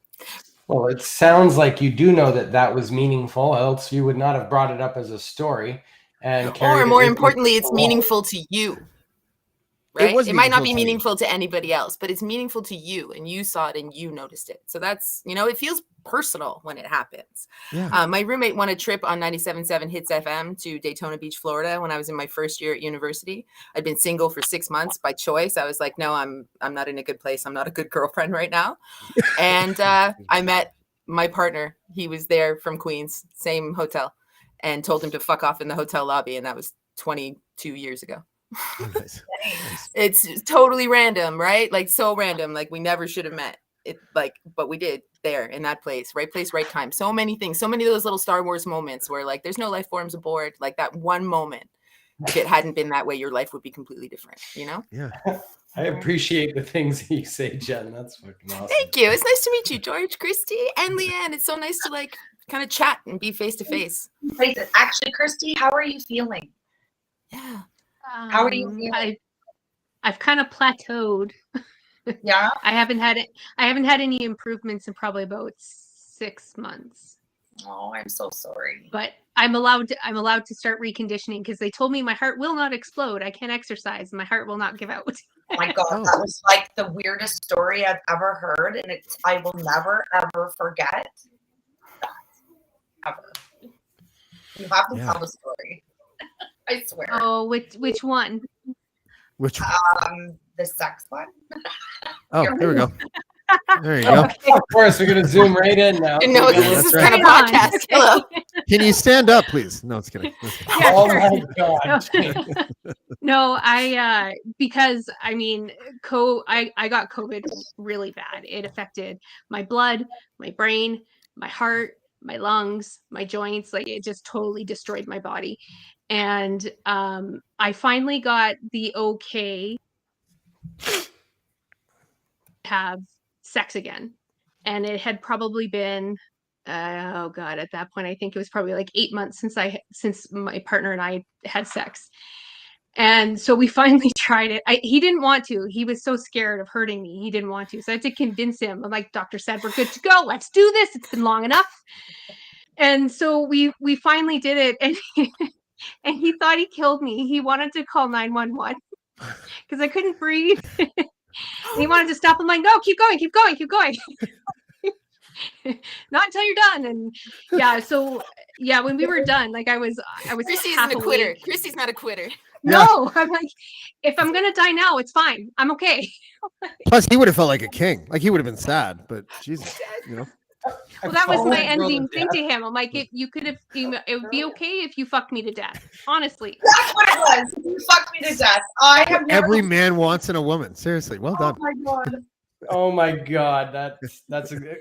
Well, it sounds like you do know that was meaningful, else you would not have brought it up as a story. Or more importantly, it's meaningful to you. Right? It might not be meaningful to anybody else, but it's meaningful to you, and you saw it and you noticed it. So that's, it feels personal when it happens. Yeah. My roommate won a trip on 97.7 Hits FM to Daytona Beach, Florida when I was in my first year at university. I'd been single for 6 months by choice. I was like, no, I'm not in a good place. I'm not a good girlfriend right now. And I met my partner. He was there from Queens, same hotel, and told him to fuck off in the hotel lobby. And that was 22 years ago. Oh, nice. Nice. It's totally random, right? Like so random, like we never should have met. It like, but we did there in that place, right time. So many things, so many of those little Star Wars moments where like there's no life forms aboard. Like that one moment, if it hadn't been that way, your life would be completely different, you know? Yeah. I appreciate the things that you say, Jen. That's fucking awesome. Thank you. It's nice to meet you, George, Christy, and Leanne. It's so nice to like kind of chat and be face to face. Actually, Christy, how are you feeling? Yeah. How are you feeling? I've kind of plateaued. Yeah. I haven't had any improvements in probably about 6 months. Oh, I'm so sorry. But I'm allowed to start reconditioning because they told me my heart will not explode. I can't exercise. My heart will not give out. Oh my God, that was like the weirdest story I've ever heard, and I will never ever forget that ever. You have to tell the story. I swear. Oh, which one? Which one? The sex one. Oh, there we go. There you go. Of course, we're gonna zoom right in now. No, Yeah, this is that's kind of right. podcast. Okay. Hello. Can you stand up, please? No, it's kidding. Yeah, Oh sure. my God. No, I because I mean, I got COVID really bad. It affected my blood, my brain, my heart, my lungs, my joints. Like it just totally destroyed my body. And I finally got the okay to have sex again. And it had probably been oh God, at that point I think it was probably like 8 months since my partner and I had sex. And so we finally tried it. He didn't want to. He was so scared of hurting me. He didn't want to. So I had to convince him. I'm like, doctor said, we're good to go. Let's do this. It's been long enough. And so we finally did it. And and he thought he killed me. He wanted to call 911 because I couldn't breathe. He wanted to stop. I'm like, no, keep going. Not until you're done. And yeah, so yeah, when we were done, like I was Christy half isn't a quitter. awake. Christy's not a quitter. No, I'm like, if I'm gonna die now, it's fine. I'm okay. Plus, he would have felt like a king. Like he would have been sad, but Jesus, you know. Well, that was Oh my my ending God, thing to him. I'm like, it would be okay if you fucked me to death. Honestly. That's what it was. You fucked me to death. I have never. Every man wants in a woman. Seriously, well done. Oh my God. Oh my God, that's a good.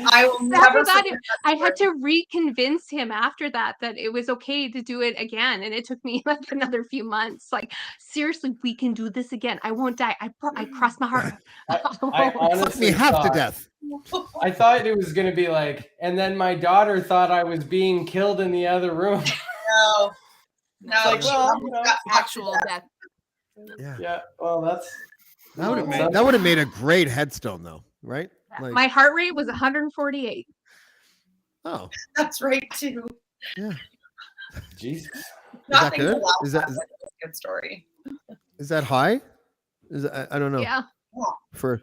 I will never. After that, forget I had to reconvince him after that it was okay to do it again, and it took me like another few months. Like seriously, we can do this again. I won't die. I crossed my heart. I Fuck honestly me half to thought- death. I thought it was gonna be like, and then my daughter thought I was being killed in the other room. No. No. Like, she well, almost you know, got Actual death. Yeah, Yeah, well, that's that would have made a great headstone, though, right? Like, My heart rate was 148. oh, That's right too. yeah. Jesus. that Nothing good? to laugh Is that- at, but it was a good story. Is that high? Is that, I don't know. Yeah. For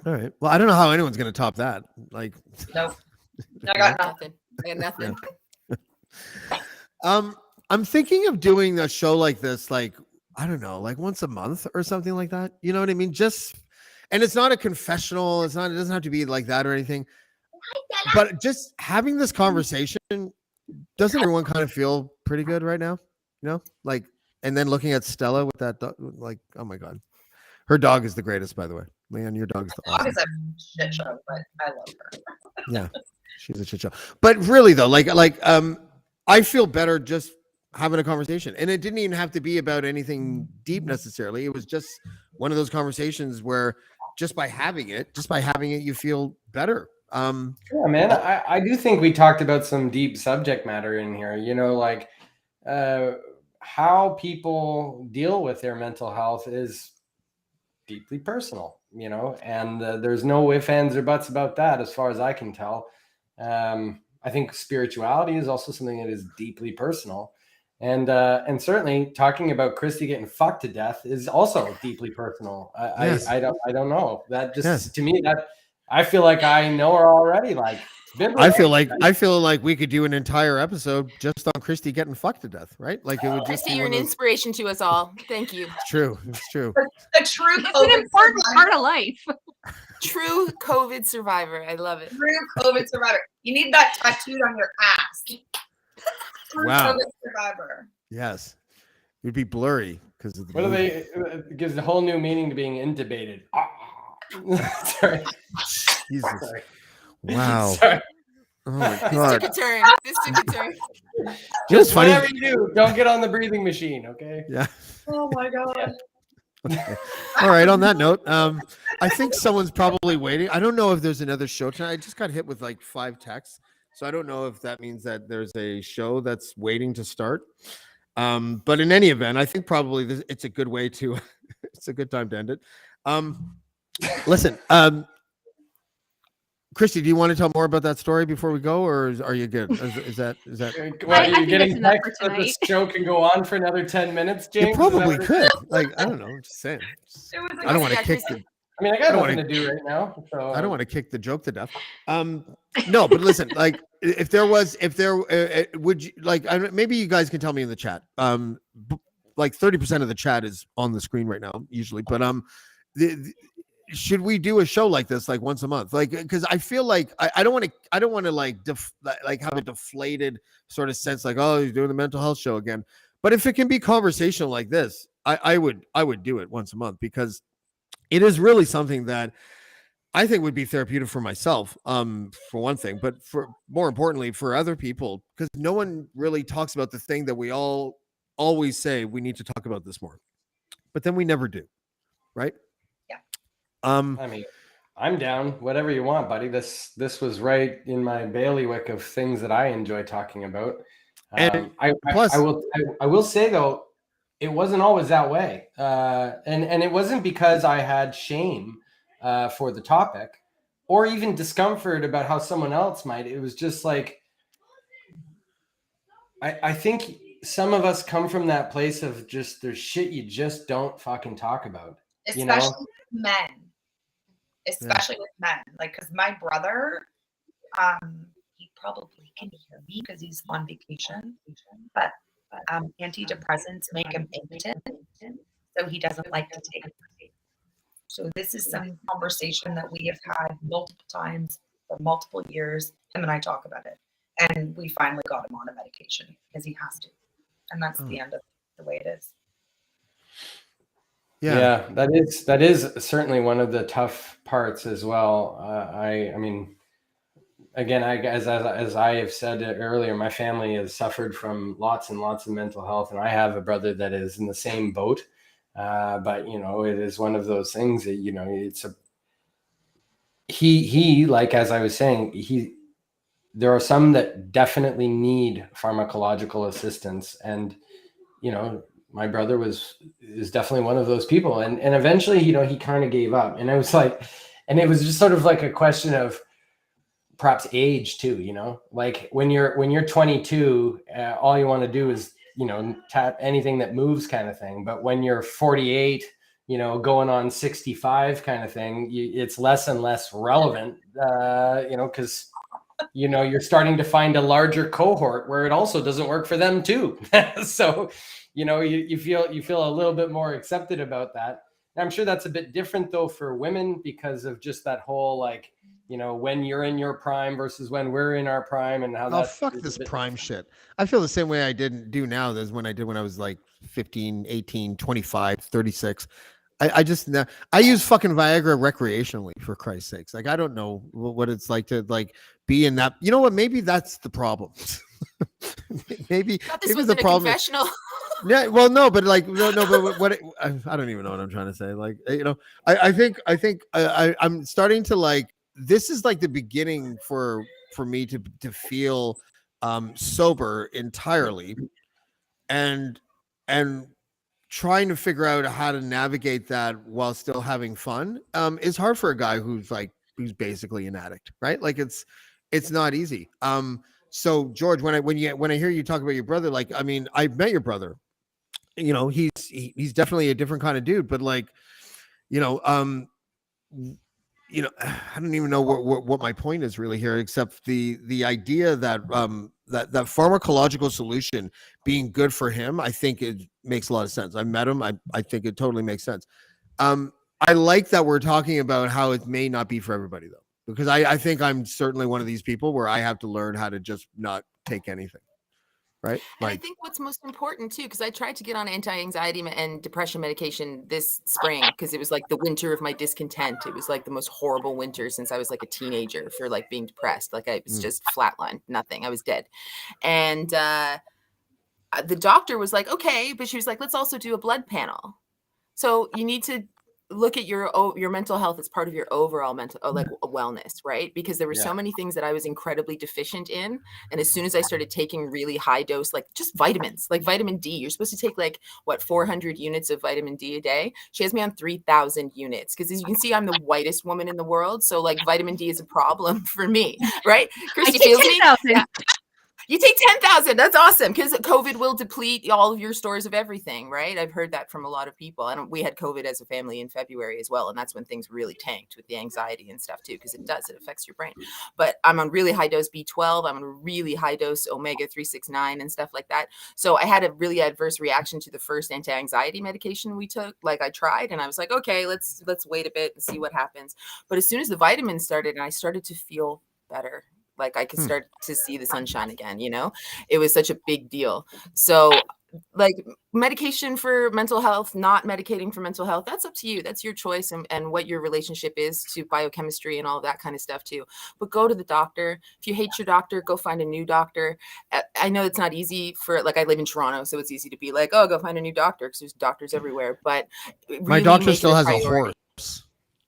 all right. Well, I don't know how anyone's gonna top that. Like, Nope. I got nothing. I got nothing. I'm thinking of doing a show like this, like I don't know, like once a month or something like that. You know what I mean? And it's not a confessional. It doesn't have to be like that or anything. But just having this conversation, doesn't everyone kind of feel pretty good right now? You know, like, and then looking at Stella with that dog, like, oh my God, her dog is the greatest, by the way. Leanne, your dog is the Dog awesome. is a shit show, but I love her. Yeah, she's a shit show. But really though, I feel better just having a conversation, and it didn't even have to be about anything deep necessarily. It was just one of those conversations where just by having it, you feel better. Yeah, man. I do think we talked about some deep subject matter in here. You know, like how people deal with their mental health is deeply personal. You know, and there's no ifs, ands, or buts about that, as far as I can tell. I think spirituality is also something that is deeply personal. And certainly talking about Christy getting fucked to death is also deeply personal. Yes. I don't know. That just Yes. to me, that I feel like I know her already. Like I feel like we could do an entire episode just on Christy getting fucked to death, right? Like it would just Christy, be you're one an of those- inspiration to us all. Thank you. It's true. It's true. The true It's an COVID important survivor. part of life. True COVID survivor. I love it. True COVID survivor. You need that tattooed on your ass. True Wow. COVID survivor. Yes. It'd be blurry because of the What do movie. it gives a whole new meaning to being intubated. Sorry. Jesus. Sorry. Wow. Sorry. Oh my This god. took a turn. This took a turn. You know what's Just funny? whatever you do, don't get on the breathing machine, okay? Yeah. Oh my god. All right. On that note, I think someone's probably waiting. I don't know if there's another show tonight. I just got hit with like 5 texts, so I don't know if that means that there's a show that's waiting to start. But in any event, I think probably it's a good way to. It's a good time to end it. Listen, Christy, do you want to tell more about that story before we go, or are you good? Is that? What, I are you think getting that's enough text for that this tonight. show can go on for another 10 minutes, James? It probably Is that what could. Like, I don't know. I'm just saying. It was I don't want to Yeah, kick Christy. the. I mean, I got I don't nothing wanna- to do right now. So I don't want to kick the joke to death. No, but listen, like if there would you like, maybe you guys can tell me in the chat. Like 30% of the chat is on the screen right now, usually, but should we do a show like this like once a month? Like, because I feel like I don't want to like have a deflated sort of sense like, oh, you're doing the mental health show again. But if it can be conversational like this, I would do it once a month because it is really something that I think would be therapeutic for myself, for one thing, but for more importantly for other people, because no one really talks about the thing that we all always say we need to talk about this more, but then we never do, right? Yeah. I mean, I'm down. Whatever you want, buddy. This was right in my bailiwick of things that I enjoy talking about. And I will say though, it wasn't always that way, and it wasn't because I had shame for the topic or even discomfort about how someone else might. It was just like I think some of us come from that place of just there's shit you just don't fucking talk about. especially with men. Especially with men. Like, because my brother, he probably can hear me because he's on vacation, but antidepressants make him impotent, so he doesn't like to take them. So this is some conversation that we have had multiple times for multiple years. Him and I talk about it, and we finally got him on a medication because he has to, and that's the end of the way it is. Yeah. That is certainly one of the tough parts as well. I mean, again, as I have said earlier, my family has suffered from lots and lots of mental health, and I have a brother that is in the same boat. But you know, it is one of those things that, you know, it's he like, as I was saying, there are some that definitely need pharmacological assistance, and you know, my brother is definitely one of those people, and eventually, you know, he kind of gave up, and I was like, and it was just sort of like a question of perhaps age too, you know, like when you're 22, all you want to do is, you know, tap anything that moves kind of thing. But when you're 48, you know, going on 65 kind of thing, it's less and less relevant, you know, because, you know, you're starting to find a larger cohort where it also doesn't work for them too. So, you know, you feel a little bit more accepted about that. And I'm sure that's a bit different though for women because of just that whole, like, you know, when you're in your prime versus when we're in our prime, and how fuck this prime shit. I feel the same way I didn't do now as when I did when I was like 15, 18, 25, 36. I use fucking Viagra recreationally, for Christ's sakes. Like, I don't know what it's like to like be in that. You know what? Maybe that's the problem. maybe This maybe was the in a problem. confessional. Yeah, well, no, but like, no, but what I don't even know what I'm trying to say. Like, you know, I think I'm starting to like. This is like the beginning for me to feel sober entirely, and trying to figure out how to navigate that while still having fun is hard for a guy who's basically an addict, right? Like it's not easy. So George, when I hear you talk about your brother, like, I mean, I met your brother. You know, he's definitely a different kind of dude, but like, you know, I don't even know what my point is really here, except the idea that that pharmacological solution being good for him, I think it makes a lot of sense. I met him. I think it totally makes sense. I like that we're talking about how it may not be for everybody though, because I think I'm certainly one of these people where I have to learn how to just not take anything. right? And I think what's most important too, because I tried to get on anti-anxiety and depression medication this spring because it was like the winter of my discontent. It was like the most horrible winter since I was like a teenager for like being depressed. Like I was just flatlined, nothing. I was dead. And the doctor was like, okay, but she was like, let's also do a blood panel. So you need to look at your mental health as part of your overall mental wellness, right? Because there were so many things that I was incredibly deficient in. And as soon as I started taking really high dose, like just vitamins, like vitamin D, you're supposed to take like 400 units of vitamin D a day. She has me on 3,000 units because as you can see, I'm the whitest woman in the world. So like vitamin D is a problem for me, right? Christy feels me. Yeah. You take 10,000. That's awesome because COVID will deplete all of your stores of everything, right? I've heard that from a lot of people. And we had COVID as a family in February as well. And that's when things really tanked with the anxiety and stuff too, because it affects your brain. But I'm on really high dose B12. I'm on really high dose omega 369 and stuff like that. So I had a really adverse reaction to the first anti-anxiety medication we took. Like I tried and I was like, okay, let's wait a bit and see what happens. But as soon as the vitamins started and I started to feel better, like I could start to see the sunshine again, you know, it was such a big deal. So like medication for mental health, not medicating for mental health, that's up to you. That's your choice and what your relationship is to biochemistry and all of that kind of stuff too. But go to the doctor. If you hate your doctor, go find a new doctor. I know it's not easy for, like I live in Toronto, so it's easy to be like, oh, go find a new doctor because there's doctors everywhere. But really my doctor still has a horse.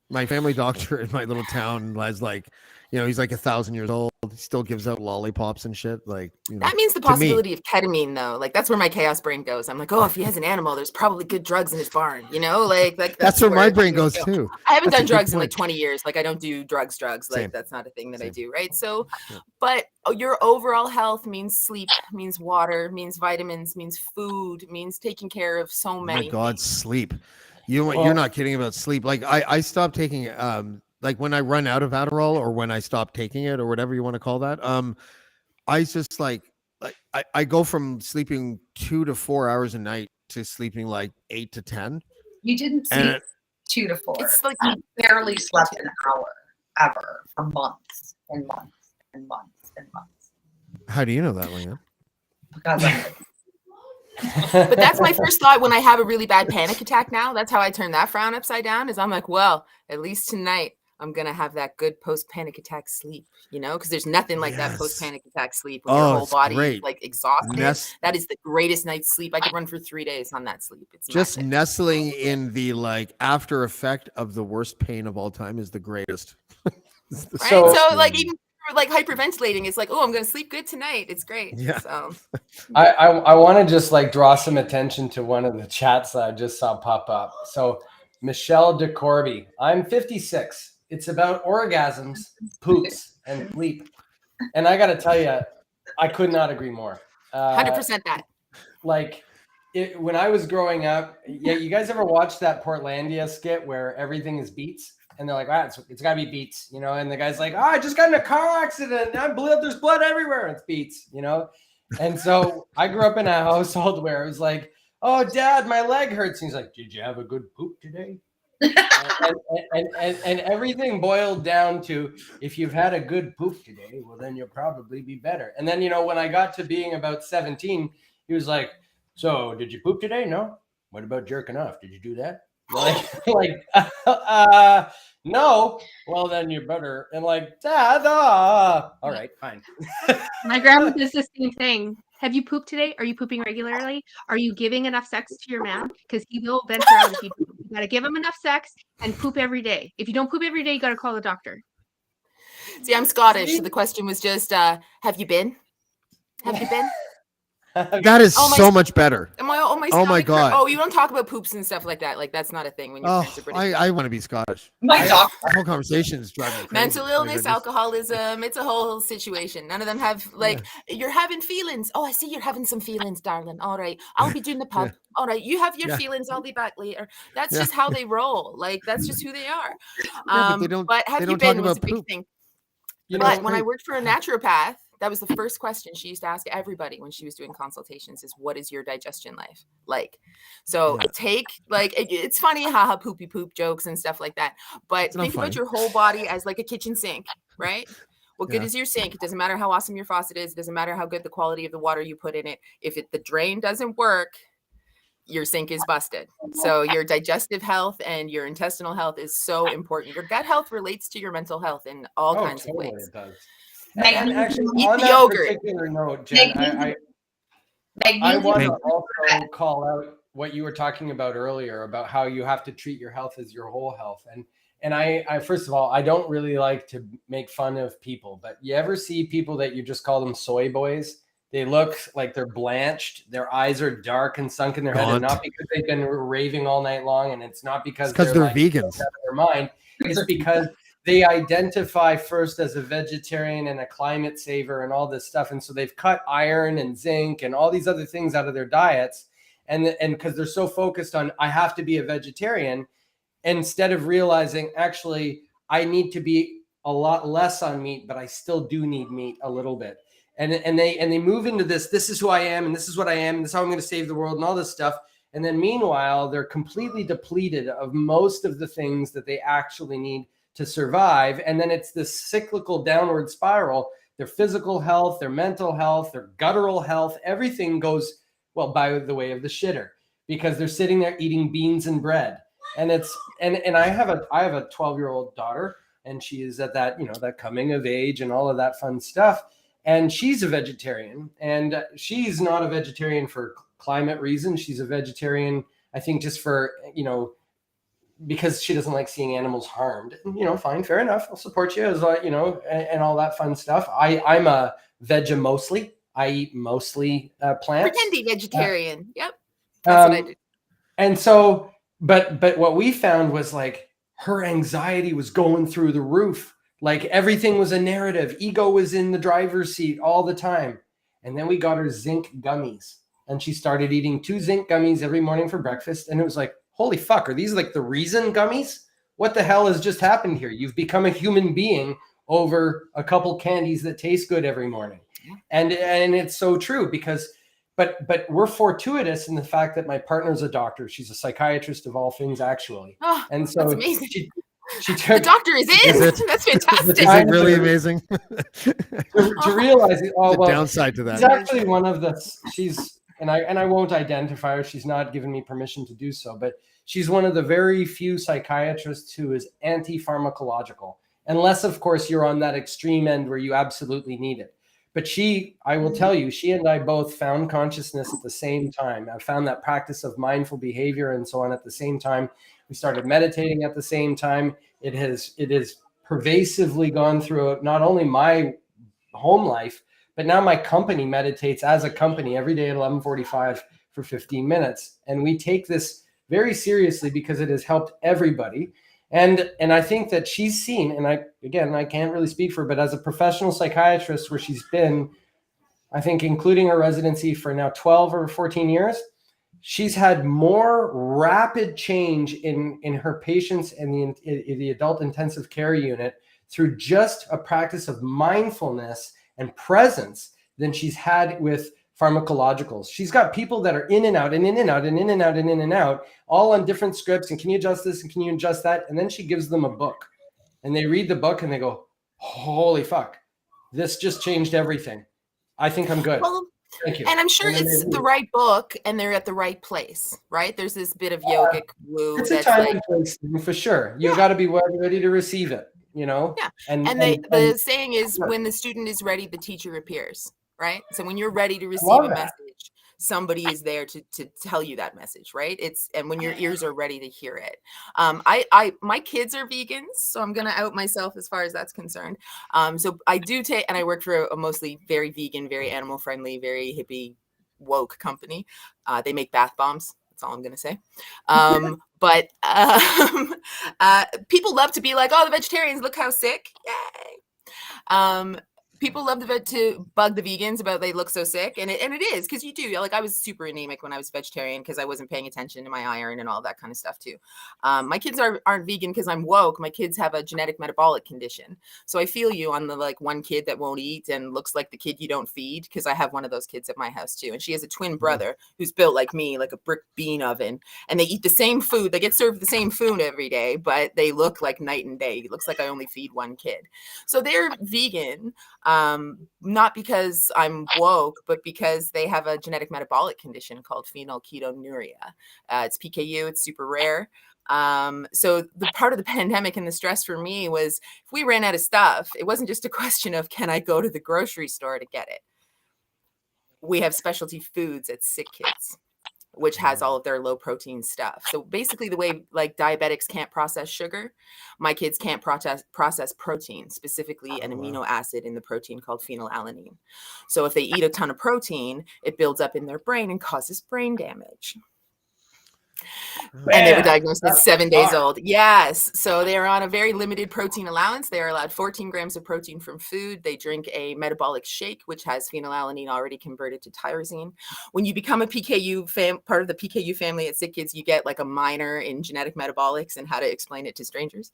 My family doctor in my little town was like, you know, he's like 1,000 years old. He still gives out lollipops and shit. Like, you know, that means the possibility of ketamine, though. Like that's where my chaos brain goes. I'm like, oh, if he has an animal, there's probably good drugs in his barn. You know, like that's where my brain goes too. I haven't done drugs in like 20 years. Like I don't do drugs. Like Same. that's not a thing that I do, right? So, but your overall health means sleep, means water, means vitamins, means food, means taking care of so many. Oh my God, sleep. You're not kidding about sleep. Like I stopped taking like when I run out of Adderall or when I stop taking it or whatever you want to call that. I just like I go from sleeping 2 to 4 hours a night to sleeping like 8 to 10. You didn't sleep 2 to 4. It's like you barely slept an hour ever for months and months and months and months. How do you know that, Leanne? Because I'm but that's my first thought when I have a really bad panic attack now. That's how I turn that frown upside down is I'm like, well, at least tonight I'm going to have that good post-panic attack sleep, you know, because there's nothing like that post-panic attack sleep when your whole body is like exhausted. That is the greatest night's sleep. I could run for 3 days on that sleep. It's just magic. Nestling in the like after effect of the worst pain of all time is the greatest. Right? So like even like hyperventilating, it's like, oh, I'm going to sleep good tonight. It's great. Yeah. So I want to just like draw some attention to one of the chats that I just saw pop up. So Michelle DeCorby, I'm 56. It's about orgasms, poops, and sleep. And I got to tell you, I could not agree more. 100% that. Like when I was growing up, you guys ever watch that Portlandia skit where everything is beats? And they're like, it's got to be beats, you know? And the guy's like, I just got in a car accident. There's blood everywhere. It's beats, you know? And so I grew up in a household where it was like, oh, Dad, my leg hurts. And he's like, did you have a good poop today? and everything boiled down to, if you've had a good poop today, well, then you'll probably be better. And then, you know, when I got to being about 17, he was like, so did you poop today? No. What about jerking off? Did you do that? No. Well, then you better. And like, Dad, all right, fine. My grandma does the same thing. Have you pooped today? Are you pooping regularly? Are you giving enough sex to your man? Because he will venture out if you do. You got to give him enough sex and poop every day. If you don't poop every day, you got to call the doctor. See, I'm Scottish. So the question was just, have you been? Have you been? That is so much better. Oh my God. Oh, you don't talk about poops and stuff like that. Like that's not a thing when your parents are British. I want to be Scottish. my doctor. The whole conversation is driving me crazy. Mental illness, alcoholism, it's a whole situation. None of them have you're having feelings. Oh, I see you're having some feelings, darling. All right. I'll be doing the pub. All right. You have your feelings. I'll be back later. That's just how they roll. Like that's just who they are. But have you been was a big thing. But when I worked for a naturopath, that was the first question she used to ask everybody when she was doing consultations is, what is your digestion life like? So take like, it's funny, haha, poopy poop jokes and stuff like that. But think about your whole body as like a kitchen sink, right? What good Yeah. is your sink? It doesn't matter how awesome your faucet is. It doesn't matter how good the quality of the water you put in it. If the drain doesn't work, your sink is busted. So your digestive health and your intestinal health is so important. Your gut health relates to your mental health in all kinds of ways. It does. Magnesium. And actually, Eat on the that yogurt. particular note, Jen, I Magnesium. want to also call out what you were talking about earlier about how you have to treat your health as your whole health. And I first of all, I don't really like to make fun of people, but you ever see people that you just call them soy boys? They look like they're blanched. Their eyes are dark and sunk in their head, and Gaunt. not because they've been raving all night long, and it's not because Because they're like, vegans. out of their mind. It's because they identify first as a vegetarian and a climate saver and all this stuff, and so they've cut iron and zinc and all these other things out of their diets, and because they're so focused on I have to be a vegetarian, instead of realizing actually I need to be a lot less on meat, but I still do need meat a little bit. And they move into this is who I am, and this is what I am, and this is how I'm going to save the world and all this stuff. And then meanwhile, they're completely depleted of most of the things that they actually need to survive. And then it's this cyclical downward spiral. Their physical health, their mental health, their guttural health, everything goes, well, by the way of the shitter, because they're sitting there eating beans and bread. And it's and I have a 12-year-old daughter, and she is at that, that coming of age and all of that fun stuff. And she's a vegetarian, and she's not a vegetarian for climate reasons. She's a vegetarian, I think, just for, because she doesn't like seeing animals harmed. Fine, fair enough. I'll support you as and all that fun stuff. I'm a veggie mostly. I eat mostly plants. Pretendy vegetarian. Yep. That's what I do. And so, but what we found was like her anxiety was going through the roof. Like everything was a narrative. Ego was in the driver's seat all the time. And then we got her zinc gummies, and she started eating 2 zinc gummies every morning for breakfast. And it was like, holy fuck, are these like the reason gummies? What the hell has just happened here? You've become a human being over a couple candies that taste good every morning. And it's so true because, but we're fortuitous in the fact that my partner's a doctor. She's a psychiatrist of all things, actually. Oh, and so that's amazing. She took, the doctor is in. Is it? That's fantastic. Is it really amazing? to realize it, The downside to that. she's actually one of the, and I won't identify her. She's not given me permission to do so, but she's one of the very few psychiatrists who is anti-pharmacological, unless of course you're on that extreme end where you absolutely need it. But I will tell you, she and I both found consciousness at the same time. I found that practice of mindful behavior and so on at the same time. We started meditating at the same time. It has pervasively gone through not only my home life, but now my company meditates as a company every day at 11:45 for 15 minutes. And we take this very seriously because it has helped everybody. And I think that she's seen, and I can't really speak for her, but as a professional psychiatrist where she's been, I think including her residency for now 12 or 14 years, she's had more rapid change in her patients in the adult intensive care unit through just a practice of mindfulness and presence than she's had with pharmacologicals. She's got people that are in and out and in and out and in and out and in and out, all on different scripts. And can you adjust this? And can you adjust that? And then she gives them a book, and they read the book and they go, holy fuck, this just changed everything. I think I'm good. Well, thank you. And I'm sure it's the right book, and they're at the right place, right? There's this bit of yogic woo It's a that's time like, and place thing for sure. You got to be ready to receive it, Yeah. And the saying is, when the student is ready, the teacher appears, right? So when you're ready to receive a message, somebody is there to tell you that message, right? And when your ears are ready to hear it. My kids are vegans, so I'm gonna out myself as far as that's concerned. So I do take, and I work for a mostly very vegan, very animal friendly, very hippie woke company. They make bath bombs. That's all I'm gonna say. But people love to be like, oh, the vegetarians, look how sick. Yay. people love to bug the vegans about they look so sick, and it is, because you do. Like, I was super anemic when I was vegetarian because I wasn't paying attention to my iron and all that kind of stuff too. My kids aren't vegan because I'm woke. My kids have a genetic metabolic condition, so I feel you on the like one kid that won't eat and looks like the kid you don't feed, because I have one of those kids at my house too, and she has a twin brother who's built like me, like a brick bean oven, and they eat the same food. They get served the same food every day, but they look like night and day. It looks like I only feed one kid, so they're vegan. Not because I'm woke, but because they have a genetic metabolic condition called phenylketonuria. It's PKU. It's super rare. So the part of the pandemic and the stress for me was, if we ran out of stuff, it wasn't just a question of, can I go to the grocery store to get it? We have specialty foods at Sick Kids, which has all of their low protein stuff. So basically, the way like diabetics can't process sugar, my kids can't process protein, specifically an amino acid in the protein called phenylalanine. So if they eat a ton of protein, it builds up in their brain and causes brain damage. And they were diagnosed at 7 days old. Yes. So they are on a very limited protein allowance. They are allowed 14 grams of protein from food. They drink a metabolic shake, which has phenylalanine already converted to tyrosine. When you become a PKU part of the PKU family at Sick Kids, you get like a minor in genetic metabolics and how to explain it to strangers.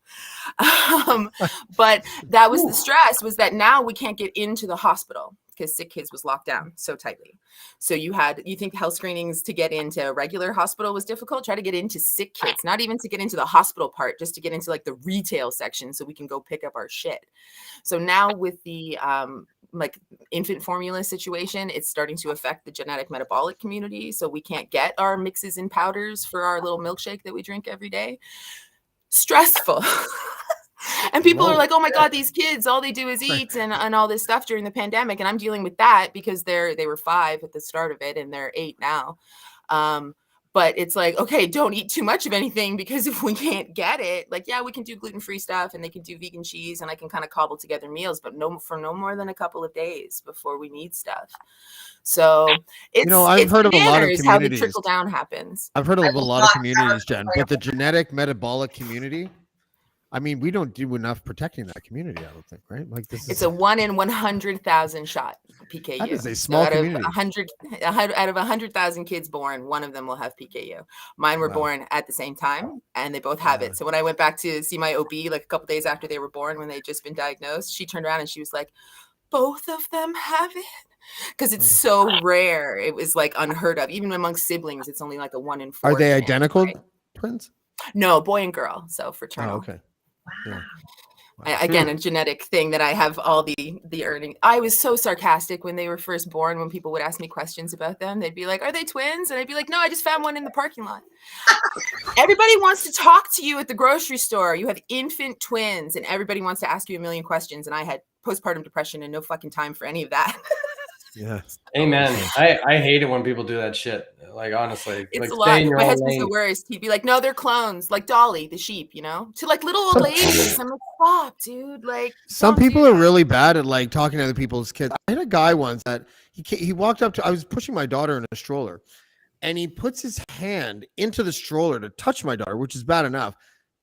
But that was the stress, was that now we can't get into the hospital because Sick Kids was locked down so tightly. So you think health screenings to get into a regular hospital was difficult? Try to get into Sick Kids, not even to get into the hospital part, just to get into like the retail section so we can go pick up our shit. So now with the like infant formula situation, it's starting to affect the genetic metabolic community. So we can't get our mixes and powders for our little milkshake that we drink every day. Stressful. And people are like, oh my God, these kids, all they do is eat and all this stuff during the pandemic. And I'm dealing with that because they were 5 at the start of it and they're 8 now. But it's like, okay, don't eat too much of anything, because if we can't get it, like, yeah, we can do gluten-free stuff and they can do vegan cheese and I can kind of cobble together meals, but for no more than a couple of days before we need stuff. So I've heard of a lot of communities how the trickle down happens. I've heard of a lot of communities, Jen, but the genetic metabolic community, I mean, we don't do enough protecting that community, I don't think, right? Like it's a 1 in 100,000 shot PKU. That is a small community. Out of 100,000 kids born, one of them will have PKU. Mine were born at the same time, and they both have it. So when I went back to see my OB like a couple days after they were born, when they'd just been diagnosed, she turned around and she was like, both of them have it? Because it's so rare. It was like unheard of. Even amongst siblings, it's only like a 1 in 4. Are they identical twins? No, boy and girl. So fraternal. Oh, okay. Wow. Yeah. Again, a genetic thing that I have all the earning. I was so sarcastic when they were first born. When people would ask me questions about them, they'd be like, "Are they twins?" And I'd be like, "No, I just found one in the parking lot." Everybody wants to talk to you at the grocery store. You have infant twins, and everybody wants to ask you a million questions. And I had postpartum depression and no fucking time for any of that. Yeah. Amen. I hate it when people do that shit. Like, honestly, it's like, a lot. My husband's the worst. He'd be like, "No, they're clones, like Dolly, the sheep, to like little old ladies." I'm like, "Stop, dude!" Like, some people are really bad at like talking to other people's kids. I had a guy once that he walked up to. I was pushing my daughter in a stroller, and he puts his hand into the stroller to touch my daughter, which is bad enough,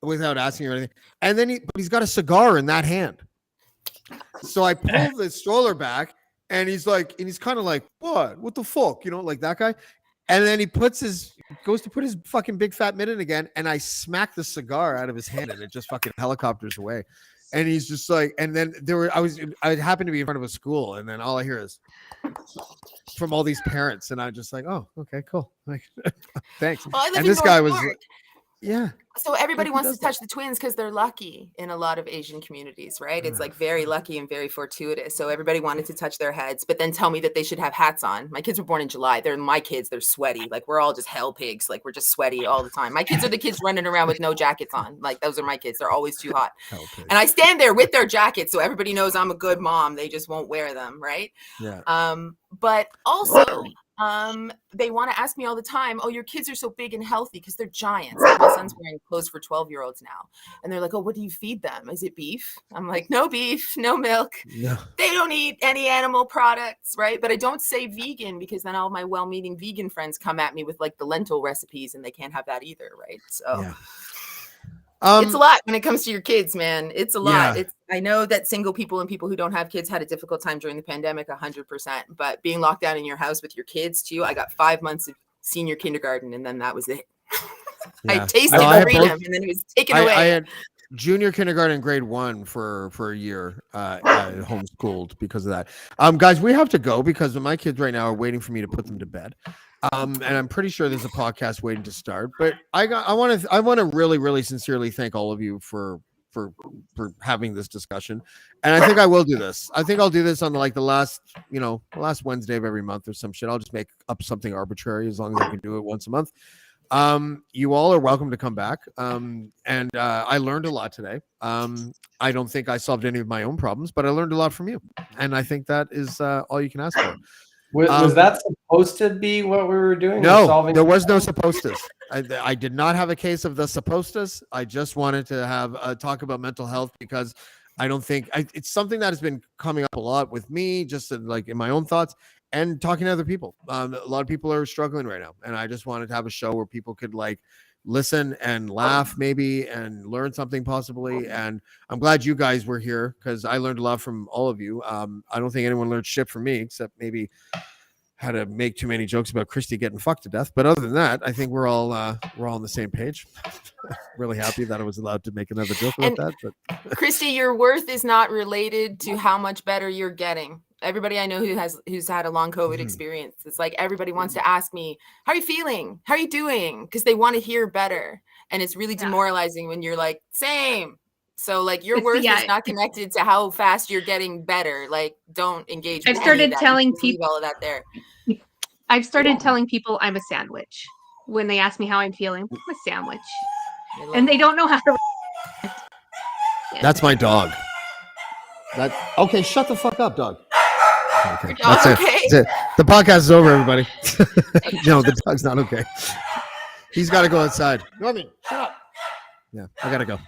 without asking her anything. And then he's got a cigar in that hand. So I pull the stroller back. And he's kind of like, what the fuck? Like that guy. And then he goes to put his fucking big fat mitt in again. And I smack the cigar out of his hand and it just fucking helicopters away. And he's just like, and then I happened to be in front of a school. And then all I hear is from all these parents. And I'm just like, oh, okay, cool. Like, thanks. Well, and this guy was, yeah. So everybody wants to touch the twins because they're lucky in a lot of Asian communities, right? It's like very lucky and very fortuitous. So everybody wanted to touch their heads, but then tell me that they should have hats on. My kids were born in July. They're my kids. They're sweaty. Like, we're all just hell pigs. Like, we're just sweaty all the time. My kids are the kids running around with no jackets on. Like, those are my kids. They're always too hot. And I stand there with their jackets. So everybody knows I'm a good mom. They just won't wear them. Right. Yeah. But also, they want to ask me all the time, "Oh, your kids are so big and healthy," because they're giants. Like, my son's wearing clothes for 12-year-olds now. And they're like, "Oh, what do you feed them? Is it beef?" I'm like, "No beef, no milk." No. They don't eat any animal products, right? But I don't say vegan because then all my well-meaning vegan friends come at me with like the lentil recipes and they can't have that either, right? So It's a lot when it comes to your kids, man. It's a lot. Yeah. I know that single people and people who don't have kids had a difficult time during the pandemic, 100%. But being locked down in your house with your kids too, I got 5 months of senior kindergarten, and then that was it. I Yeah. tasted No, I had freedom, both- and then it was taken away. I had junior kindergarten, grade 1 for a year, homeschooled because of that. Guys, we have to go because my kids right now are waiting for me to put them to bed. And I'm pretty sure there's a podcast waiting to start. But I want to really, really sincerely thank all of you for having this discussion. And I think I will do this. I think I'll do this on the last Wednesday of every month or some shit. I'll just make up something arbitrary as long as I can do it once a month. You all are welcome to come back. And I learned a lot today. I don't think I solved any of my own problems, but I learned a lot from you. And I think that is all you can ask for. Was that supposed to be what we were doing? No, there was no supposed to. I did not have a case of the supposed to. I just wanted to have a talk about mental health because I don't think it's something that has been coming up a lot with me, just in my own thoughts and talking to other people. A lot of people are struggling right now, and I just wanted to have a show where people could listen and laugh maybe and learn something possibly. And I'm glad you guys were here because I learned a lot from all of you. I don't think anyone learned shit from me except maybe how to make too many jokes about Christy getting fucked to death. But other than that, I think we're all on the same page. Really happy that I was allowed to make another joke about that. But Christy, your worth is not related to how much better you're getting. Everybody I know who's had a long COVID experience, it's like everybody wants to ask me, how are you feeling? How are you doing? Because they want to hear better. And it's really demoralizing when you're like, same. So your worth is not connected to how fast you're getting better. Don't engage. I've started telling people all of that there. I've started telling people I'm a sandwich when they ask me how I'm feeling. I'm a sandwich, and they don't know how to. That's my dog. Okay, shut the fuck up, dog. Okay, that's okay. it. That's it. The podcast is over, everybody. No, the dog's not okay. He's got to go outside. Norman, shut up. Yeah, I gotta go.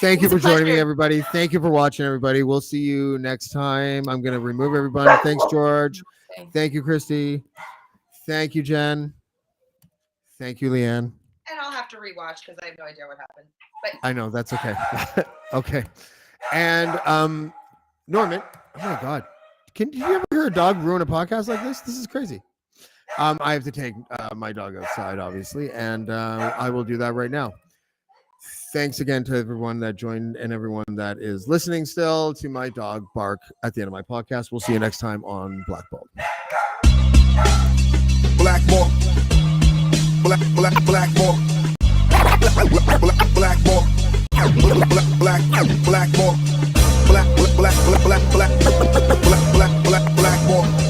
Thank you for joining me, everybody. Thank you for watching, everybody. We'll see you next time. I'm gonna remove everybody. Thanks, George. Okay. Thank you, Christy. Thank you, Jen. Thank you, Leanne. And I'll have to rewatch because I have no idea what happened. But I know, that's okay. Okay. And Norman, oh my God. Did you ever hear a dog ruin a podcast like this? This is crazy. I have to take my dog outside, obviously, and I will do that right now. Thanks again to everyone that joined and everyone that is listening still to my dog bark at the end of my podcast. We'll see you next time on Blackballed. Blackballed. Blackballed. Blackballed. Blackballed. Blackballed. Blackballed.